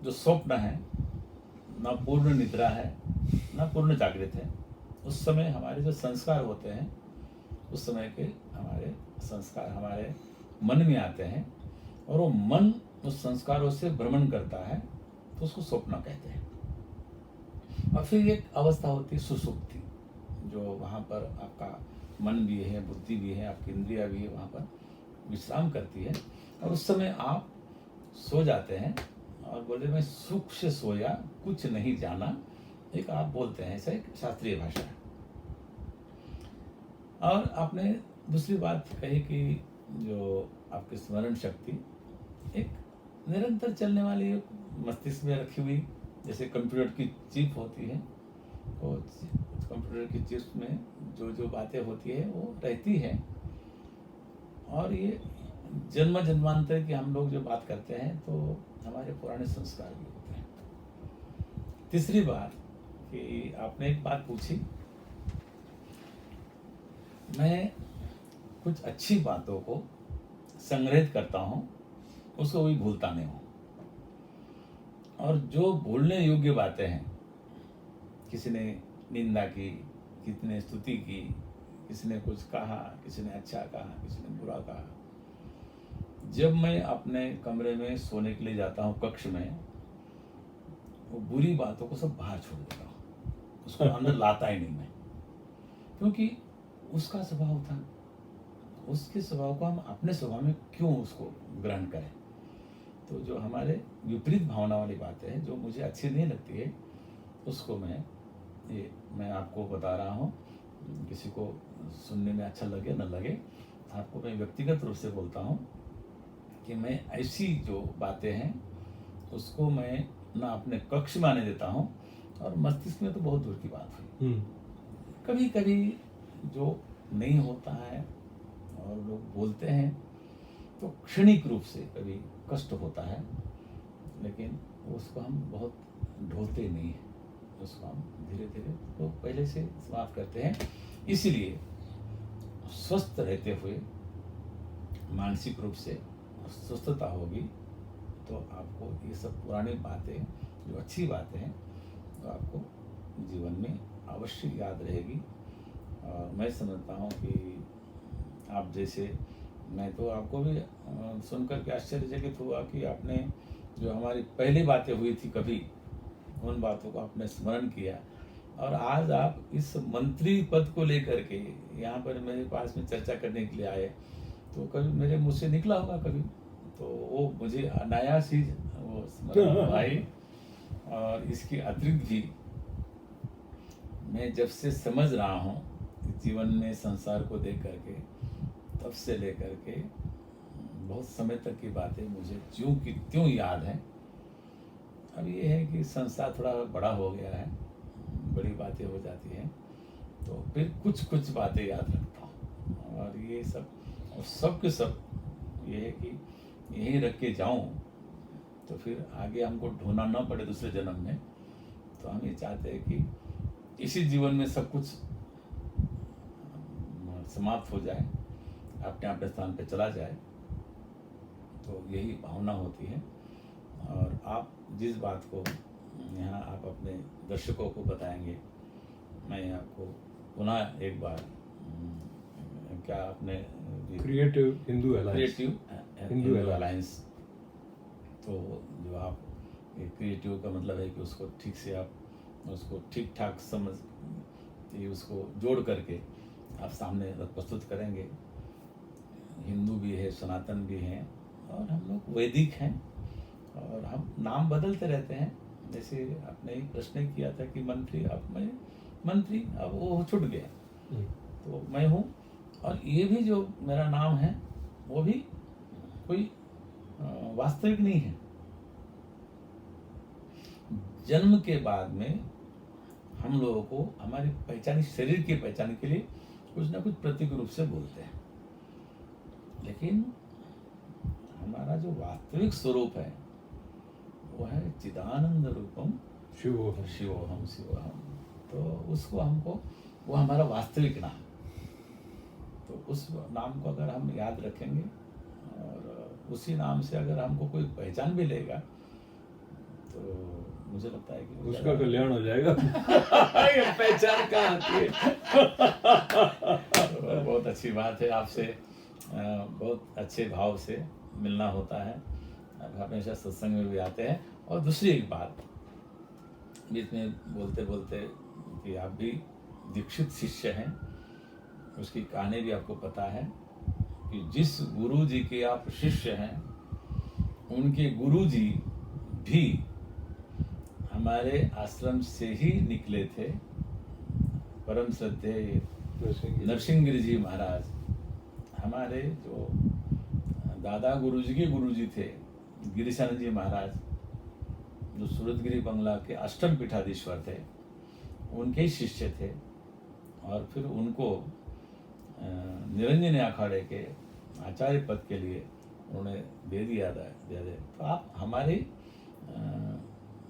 जो स्वप्न है, न पूर्ण निद्रा है न पूर्ण जागृत है। उस समय हमारे जो संस्कार होते हैं, उस समय के हमारे संस्कार हमारे मन में आते हैं, और वो मन उस संस्कारों से भ्रमण करता है, तो उसको स्वप्न कहते हैं। और फिर एक अवस्था होती है सुसुप्ति, जो वहाँ पर आपका मन भी है, बुद्धि भी है, आपकी इंद्रिया भी है, वहाँ पर विश्राम करती है। और उस समय आप सो जाते हैं और बोले मैं सुख से सोया, कुछ नहीं जाना, एक आप बोलते हैं, ऐसा एक शास्त्रीय भाषा है। और आपने दूसरी बात कही कि जो आपकी स्मरण शक्ति एक निरंतर चलने वाली, मस्तिष्क में रखी हुई, जैसे कंप्यूटर की चिप होती है, वो कंप्यूटर की चिप में जो जो बातें होती है वो रहती है। और ये जन्म जन्मांतर की हम लोग जो बात करते हैं, तो हमारे पुराने संस्कार भी होते हैं। तीसरी बात कि आपने एक बात पूछी, मैं कुछ अच्छी बातों को संग्रहित करता हूँ, उसको भी भूलता नहीं हूँ। और जो भूलने योग्य बातें हैं, किसी ने निंदा की, किसी ने स्तुति की, किसी ने कुछ कहा, किसी ने अच्छा कहा, किसी ने बुरा कहा, जब मैं अपने कमरे में सोने के लिए जाता हूँ, कक्ष में, वो बुरी बातों को सब बाहर छोड़ देता हूँ, उसको अंदर लाता ही नहीं मैं, क्योंकि उसका स्वभाव था। उसके स्वभाव को हम अपने स्वभाव में क्यों उसको ग्रहण करें। तो जो हमारे विपरीत भावना वाली बातें हैं, जो मुझे अच्छी नहीं लगती है, उसको मैं आपको बता रहा हूँ। किसी को सुनने में अच्छा लगे न लगे, आपको मैं व्यक्तिगत रूप से बोलता हूँ कि मैं ऐसी जो बातें हैं उसको मैं ना अपने कक्ष में आने देता हूँ, और मस्तिष्क में तो बहुत दूर की बात हुई। कभी कभी जो नहीं होता है और लोग बोलते हैं तो क्षणिक रूप से कभी कष्ट होता है, लेकिन उसको हम बहुत ढोते नहीं हैं, उसको हम धीरे धीरे तो पहले से समाप्त करते हैं। इसीलिए स्वस्थ रहते हुए मानसिक रूप से स्वस्थता होगी, तो आपको ये सब पुरानी बातें, जो अच्छी बातें हैं, तो आपको जीवन में अवश्य याद रहेगी। और मैं समझता हूँ कि आप जैसे, मैं तो आपको भी सुनकर के आश्चर्यचकित हुआ कि आपने जो हमारी पहली बातें हुई थी कभी, उन बातों को आपने स्मरण किया, और आज आप इस मंत्री पद को लेकर के यहाँ पर मेरे पास में चर्चा करने के लिए आए। तो कभी मेरे मुँह से निकला होगा कभी, तो वो मुझे अनायास ही वो स्मरण आई। और इसकी अतिरिक्त भी मैं जब से समझ रहा हूँ जीवन में संसार को देख करके तब से लेकर के बहुत समय तक की बातें मुझे ज्यों की त्यों याद है। अब ये है कि संसार थोड़ा बड़ा हो गया है, बड़ी बातें हो जाती हैं, तो फिर कुछ कुछ बातें याद रखता हूँ। और ये सब और सब के सब ये है कि यहीं रख के जाऊँ तो फिर आगे हमको ढूंढना ना पड़े दूसरे जन्म में। तो हम ये चाहते हैं कि इसी जीवन में सब कुछ समाप्त हो जाए, अपने अपने स्थान पे चला जाए, तो यही भावना होती है। और आप जिस बात को यहाँ आप अपने दर्शकों को बताएंगे, मैं आपको पुनः एक बार क्या आपने creative Hindu alliance, Hindu alliance, तो जो आप क्रिएटिव का मतलब है कि उसको ठीक से आप उसको ठीक ठाक समझ कि उसको जोड़ करके आप सामने प्रस्तुत करेंगे। हिंदू भी है, सनातन भी हैं, और हम लोग वैदिक हैं, और हम नाम बदलते रहते हैं। जैसे आपने एक प्रश्न किया था कि मंत्री, अब मैं मंत्री, अब वो छूट गया, तो मैं हूँ। और ये भी जो मेरा नाम है वो भी कोई वास्तविक नहीं है। जन्म के बाद में हम लोगों को हमारी पहचान, शरीर की पहचान के लिए कुछ ना कुछ प्रतीक रूप से बोलते हैं, लेकिन हमारा जो वास्तविक स्वरूप है वो है चिदानंद रूपम शिवोहम। शिवोहम शिवोहम। तो उसको हमको, वो हमारा वास्तविक नाम, तो उस नाम को अगर हम याद रखेंगे और उसी नाम से अगर हमको कोई पहचान भी लेगा, तो मुझे लगता है कि उसका कल्याण हो जाएगा। ये पहचान कहाँ आती है? तो बहुत अच्छी बात है, आपसे बहुत अच्छे भाव से मिलना होता है। आप हमेशा सत्संग में भी आते हैं। और दूसरी एक बात, बीच में बोलते बोलते कि आप भी दीक्षित शिष्य हैं, उसकी कहानी भी आपको पता है कि जिस गुरु जी के आप शिष्य हैं, उनके गुरु जी भी हमारे आश्रम से ही निकले थे। परम श्रद्धेय नरसिंहगिरी जी महाराज, हमारे जो दादा गुरुजी के गुरुजी थे, गिरीशानंद जी महाराज, जो सूरतगिरी बंगला के अष्टम पीठाधीश्वर थे, उनके ही शिष्य थे। और फिर उनको निरंजन अखाड़े के आचार्य पद के लिए उन्होंने दे दिया था। तो आप हमारी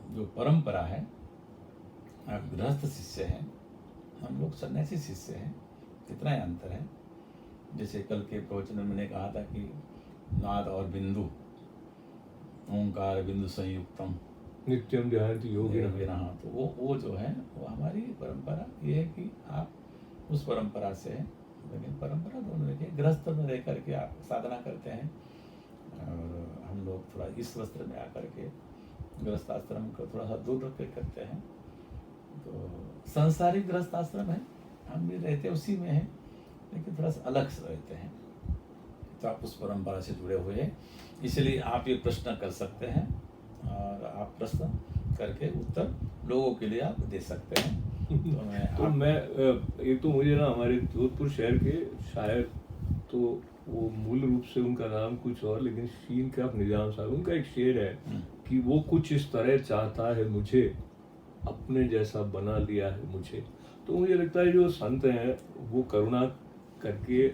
जो परंपरा है, आप गृहस्थ शिष्य हैं, हम लोग सन्यासी शिष्य हैं, कितना ही अंतर है। जैसे कल के प्रवचन में मैंने कहा था कि नाद और बिंदु, ओंकार बिंदु संयुक्तम नित्यम ध्यान योगी रहा, तो वो जो है वो हमारी परंपरा ये है कि आप उस परंपरा से हैं। लेकिन परंपरा दोनों देखिए, गृहस्थ में रह करके आप साधना करते हैं, और हम लोग थोड़ा इस वस्त्र में आकर के गृहस्थ आश्रम को थोड़ा सा दूर रख के करते हैं। तो सांसारिक गृहस्थ आश्रम है, हम भी रहते उसी में हैं, लेकिन थोड़ा सा अलग से रहते हैं। तो आप उस परंपरा से जुड़े हुए हैं, इसलिए आप ये प्रश्न कर सकते हैं, और आप प्रश्न करके उत्तर लोगों के लिए आप दे सकते हैं। तो मैं एक तो मुझे ना हमारे जोधपुर शहर के शायर, तो वो मूल रूप से उनका नाम कुछ और, लेकिन शीन का निजाम साहब, उनका एक शेर है कि वो कुछ इस तरह चाहता है मुझे, अपने जैसा बना लिया है मुझे। तो मुझे लगता है जो संत हैं वो करुणा करके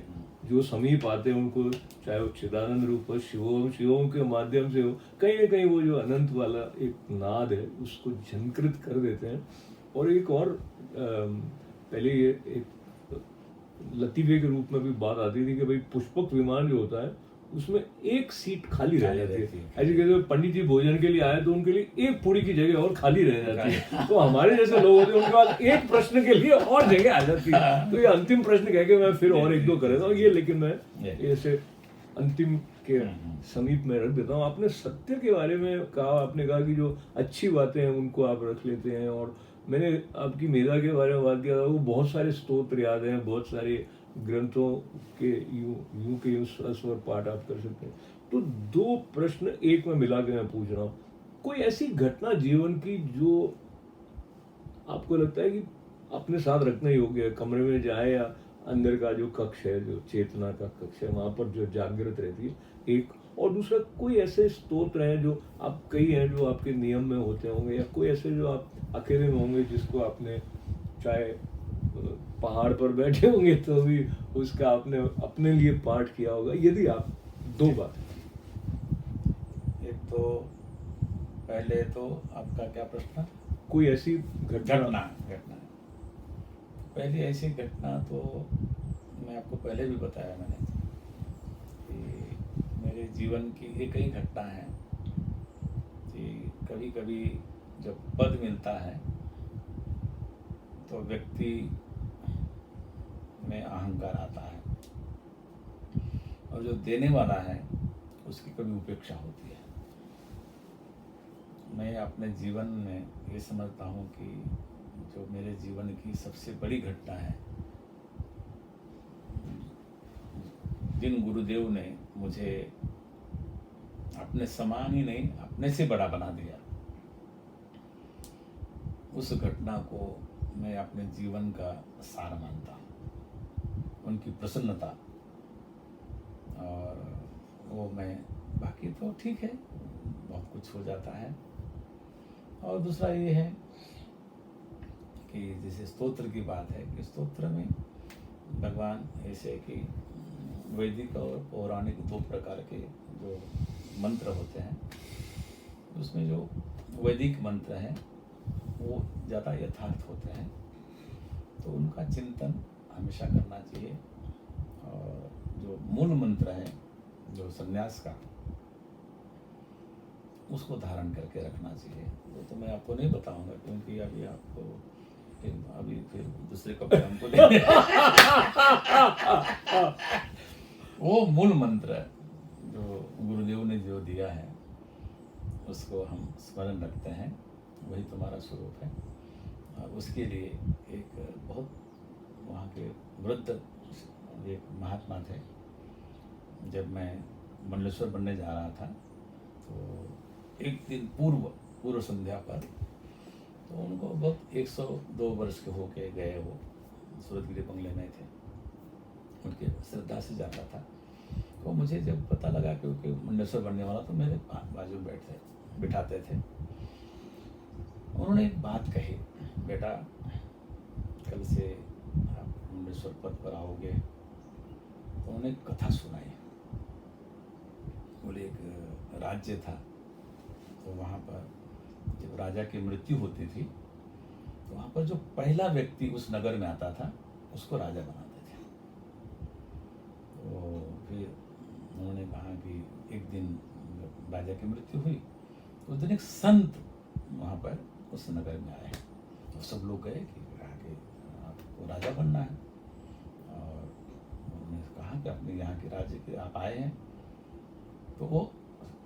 जो समीप आते हैं उनको, चाहे वो चिदानंद रूप हो, शिवों के माध्यम से हो, कहीं ना कहीं वो जो अनंत वाला एक नाद है उसको झंकृत कर देते हैं। और एक और पहले ये एक लतीफे के रूप में भी बात आती थी कि भाई पुष्पक विमान जो होता है उसमें एक सीट खाली रह जाती है। ऐसे कहते पंडित जी भोजन के लिए आए तो उनके लिए एक पूरी की जगह और खाली रह जाती है। तो हमारे जैसे लोग होते हैं उनके पास एक प्रश्न के लिए और जगह आ जाती है। तो ये अंतिम प्रश्न कह के मैं फिर और एक दो कर देता हूँ ये, लेकिन मैं ऐसे अंतिम के समीप में रख देता हूँ। आपने सत्य के बारे में कहा, आपने कहा कि जो अच्छी बातें हैं उनको आप रख लेते हैं, और मैंने आपकी मेधा के बारे में बात किया था, वो बहुत सारे स्तोत्र याद हैं, बहुत सारे ग्रंथों के यूं स्वर पाठ आप कर सकते हैं। तो दो प्रश्न एक में मिला के मैं पूछ रहा हूँ, कोई ऐसी घटना जीवन की जो आपको लगता है कि अपने साथ रखने योग्य है। कमरे में जाए या अंदर का जो कक्ष है, जो चेतना का कक्ष है, वहाँ पर जो जागृत रहती है एक। और दूसरा, कोई ऐसे स्तोत्र हैं जो आप, कई हैं जो आपके नियम में होते होंगे, या कोई ऐसे जो आप अकेले में होंगे जिसको आपने, चाहे पहाड़ पर बैठे होंगे तो भी उसका आपने अपने लिए पाठ किया होगा, यदि आप दो बात। एक तो पहले तो आपका क्या प्रश्न था? कोई ऐसी घटना। घटना पहली ऐसी घटना तो मैं आपको पहले भी बताया मैंने कि मेरे जीवन की एक ही घटना है कि कभी कभी जब पद मिलता है तो व्यक्ति में अहंकार आता है, और जो देने वाला है उसकी कभी उपेक्षा होती है। मैं अपने जीवन में ये समझता हूँ कि जो मेरे जीवन की सबसे बड़ी घटना है, जिन गुरुदेव ने मुझे अपने समान ही नहीं, अपने से बड़ा बना दिया, उस घटना को मैं अपने जीवन का सार मानता हूँ। उनकी प्रसन्नता, और वो मैं, बाकी तो ठीक है, बहुत कुछ हो जाता है। और दूसरा ये है कि जैसे स्तोत्र की बात है कि स्तोत्र में भगवान ऐसे कि वैदिक और पौराणिक दो प्रकार के जो मंत्र होते हैं, उसमें जो वैदिक मंत्र हैं वो ज़्यादा यथार्थ होते हैं, तो उनका चिंतन हमेशा करना चाहिए। और जो मूल मंत्र है जो संन्यास का, उसको धारण करके रखना चाहिए। वो तो मैं आपको नहीं बताऊंगा, क्योंकि अभी आपको फिर दूसरे कपड़े हमको देंगे। वो मूल मंत्र जो गुरुदेव ने जो दिया है उसको हम स्मरण रखते हैं, वही तुम्हारा स्वरूप है। और उसके लिए एक बहुत वहाँ के वृद्ध एक महात्मा थे। जब मैं मंडलेश्वर बनने जा रहा था तो एक दिन पूर्व संध्या पर, तो उनको बहुत 102 वर्ष के होके गए, वो सूरतगिरी बंगले में थे, उनके श्रद्धा से जाता था। तो मुझे जब पता लगा कि मंडलेश्वर बनने वाला, तो मेरे बाजू बिठाते थे। उन्होंने एक बात कही, बेटा कल से आप मंडलेश्वर पद पर आओगे। तो उन्होंने कथा सुनाई। बोले एक राज्य था, तो वहाँ पर जब राजा की मृत्यु होती थी तो वहाँ पर जो पहला व्यक्ति उस नगर में आता था उसको राजा बनाते थे। तो फिर उन्होंने कहा कि एक दिन जब राजा की मृत्यु हुई तो उस दिन एक संत वहाँ पर उस नगर में आए, तो सब लोग गए कि कहा कि आपको राजा बनना है। और उन्होंने कहा कि अपने यहाँ के राज्य के आप आए हैं, तो वो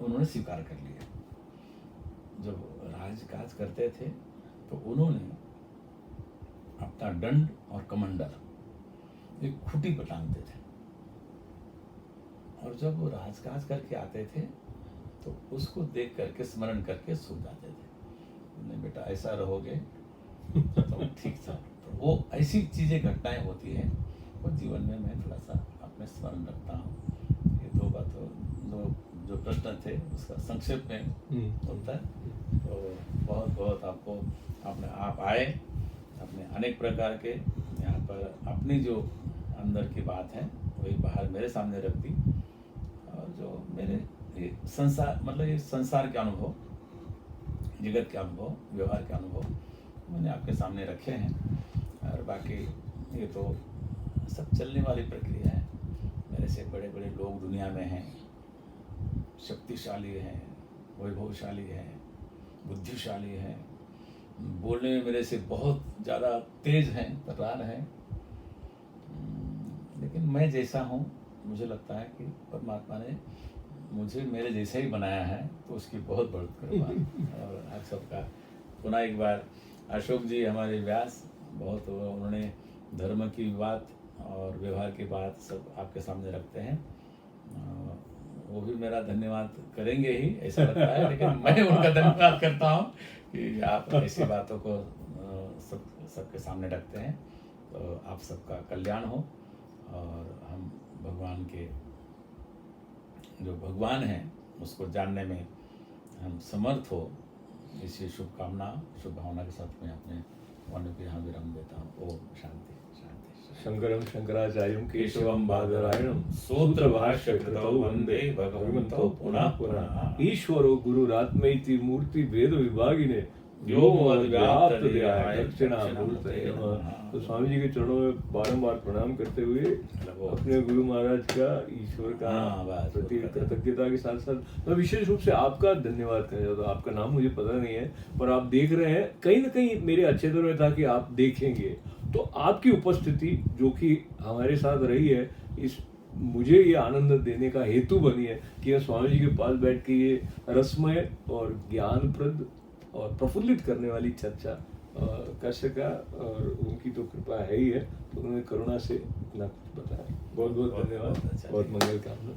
उन्होंने स्वीकार कर लिया। जब राजकाज करते थे तो उन्होंने अपना दंड और कमंडल एक खूंटी पर टांगते थे, और जब वो राजकाज करके आते थे तो उसको देख करके स्मरण करके सो जाते थे। उन्हें बेटा ऐसा रहोगे तो ठीक था। तो वो ऐसी चीज़ें घटनाएं होती हैं, वो जीवन में मैं थोड़ा सा अपने स्मरण रखता हूँ। ये दो बातों, दो जो प्रश्न थे उसका संक्षेप में होता है। तो बहुत बहुत आपको आप आए, अपने अनेक प्रकार के यहाँ पर अपनी जो अंदर की बात है वही बाहर मेरे सामने रख दी, और जो मेरे ये संसार, मतलब ये संसार के अनुभव, जगत के अनुभव, व्यवहार के अनुभव मैंने आपके सामने रखे हैं। और बाकी ये तो सब चलने वाली प्रक्रिया है। मेरे से बड़े बड़े लोग दुनिया में हैं, शक्तिशाली हैं, वैभवशाली हैं, बुद्धिशाली हैं, बोलने में मेरे से बहुत ज़्यादा तेज हैं, तर्रार हैं, लेकिन मैं जैसा हूँ, मुझे लगता है कि परमात्मा ने मुझे मेरे जैसा ही बनाया है, तो उसकी बहुत बहुत कृपा। और आप सबका पुनः एक बार अशोक जी हमारे व्यास, बहुत उन्होंने धर्म की बात और व्यवहार की बात सब आपके सामने रखते हैं। वो भी मेरा धन्यवाद करेंगे ही ऐसा लगता है, लेकिन मैं उनका धन्यवाद करता हूँ कि आप ऐसी बातों को सबके सामने रखते हैं। तो आप सबका कल्याण हो और हम भगवान के जो भगवान हैं उसको जानने में हम समर्थ हो, इसी शुभकामना शुभ भावना के साथ मैं अपने वाणी को यहाँ विराम देता हूँ। ओम शांति शांति। शंकरम शंकराचार्यम केशवम बादरायणम सूत्र भाष्य कृतौ वंदे भगवन्तो पुनः पुनः। ईश्वरो गुरुरात्मैति मूर्ति भेद विभागिने व्योमवद् व्याप्त देहाय दक्षिणामूर्तये नमः। तो स्वामी जी के चरणों में बारंबार प्रणाम करते हुए अपने गुरु महाराज का, ईश्वर का प्रति कृतज्ञता के साथ साथ मैं विशेष रूप से आपका धन्यवाद करना चाहता हूँ। आपका नाम मुझे पता नहीं है, पर आप देख रहे हैं, कहीं ना कहीं मेरे अच्छेतन में था कि आप देखेंगे। तो आपकी उपस्थिति जो कि हमारे साथ रही है, इस मुझे ये आनंद देने का हेतु बनी है कि मैं स्वामी जी के पास बैठ के ये रसमय और ज्ञानप्रद और प्रफुल्लित करने वाली चर्चा कर सका। और उनकी तो कृपा है ही है, तो उन्होंने करुणा से इतना कुछ बताया। बहुत बहुत धन्यवाद, बहुत मंगल कामना।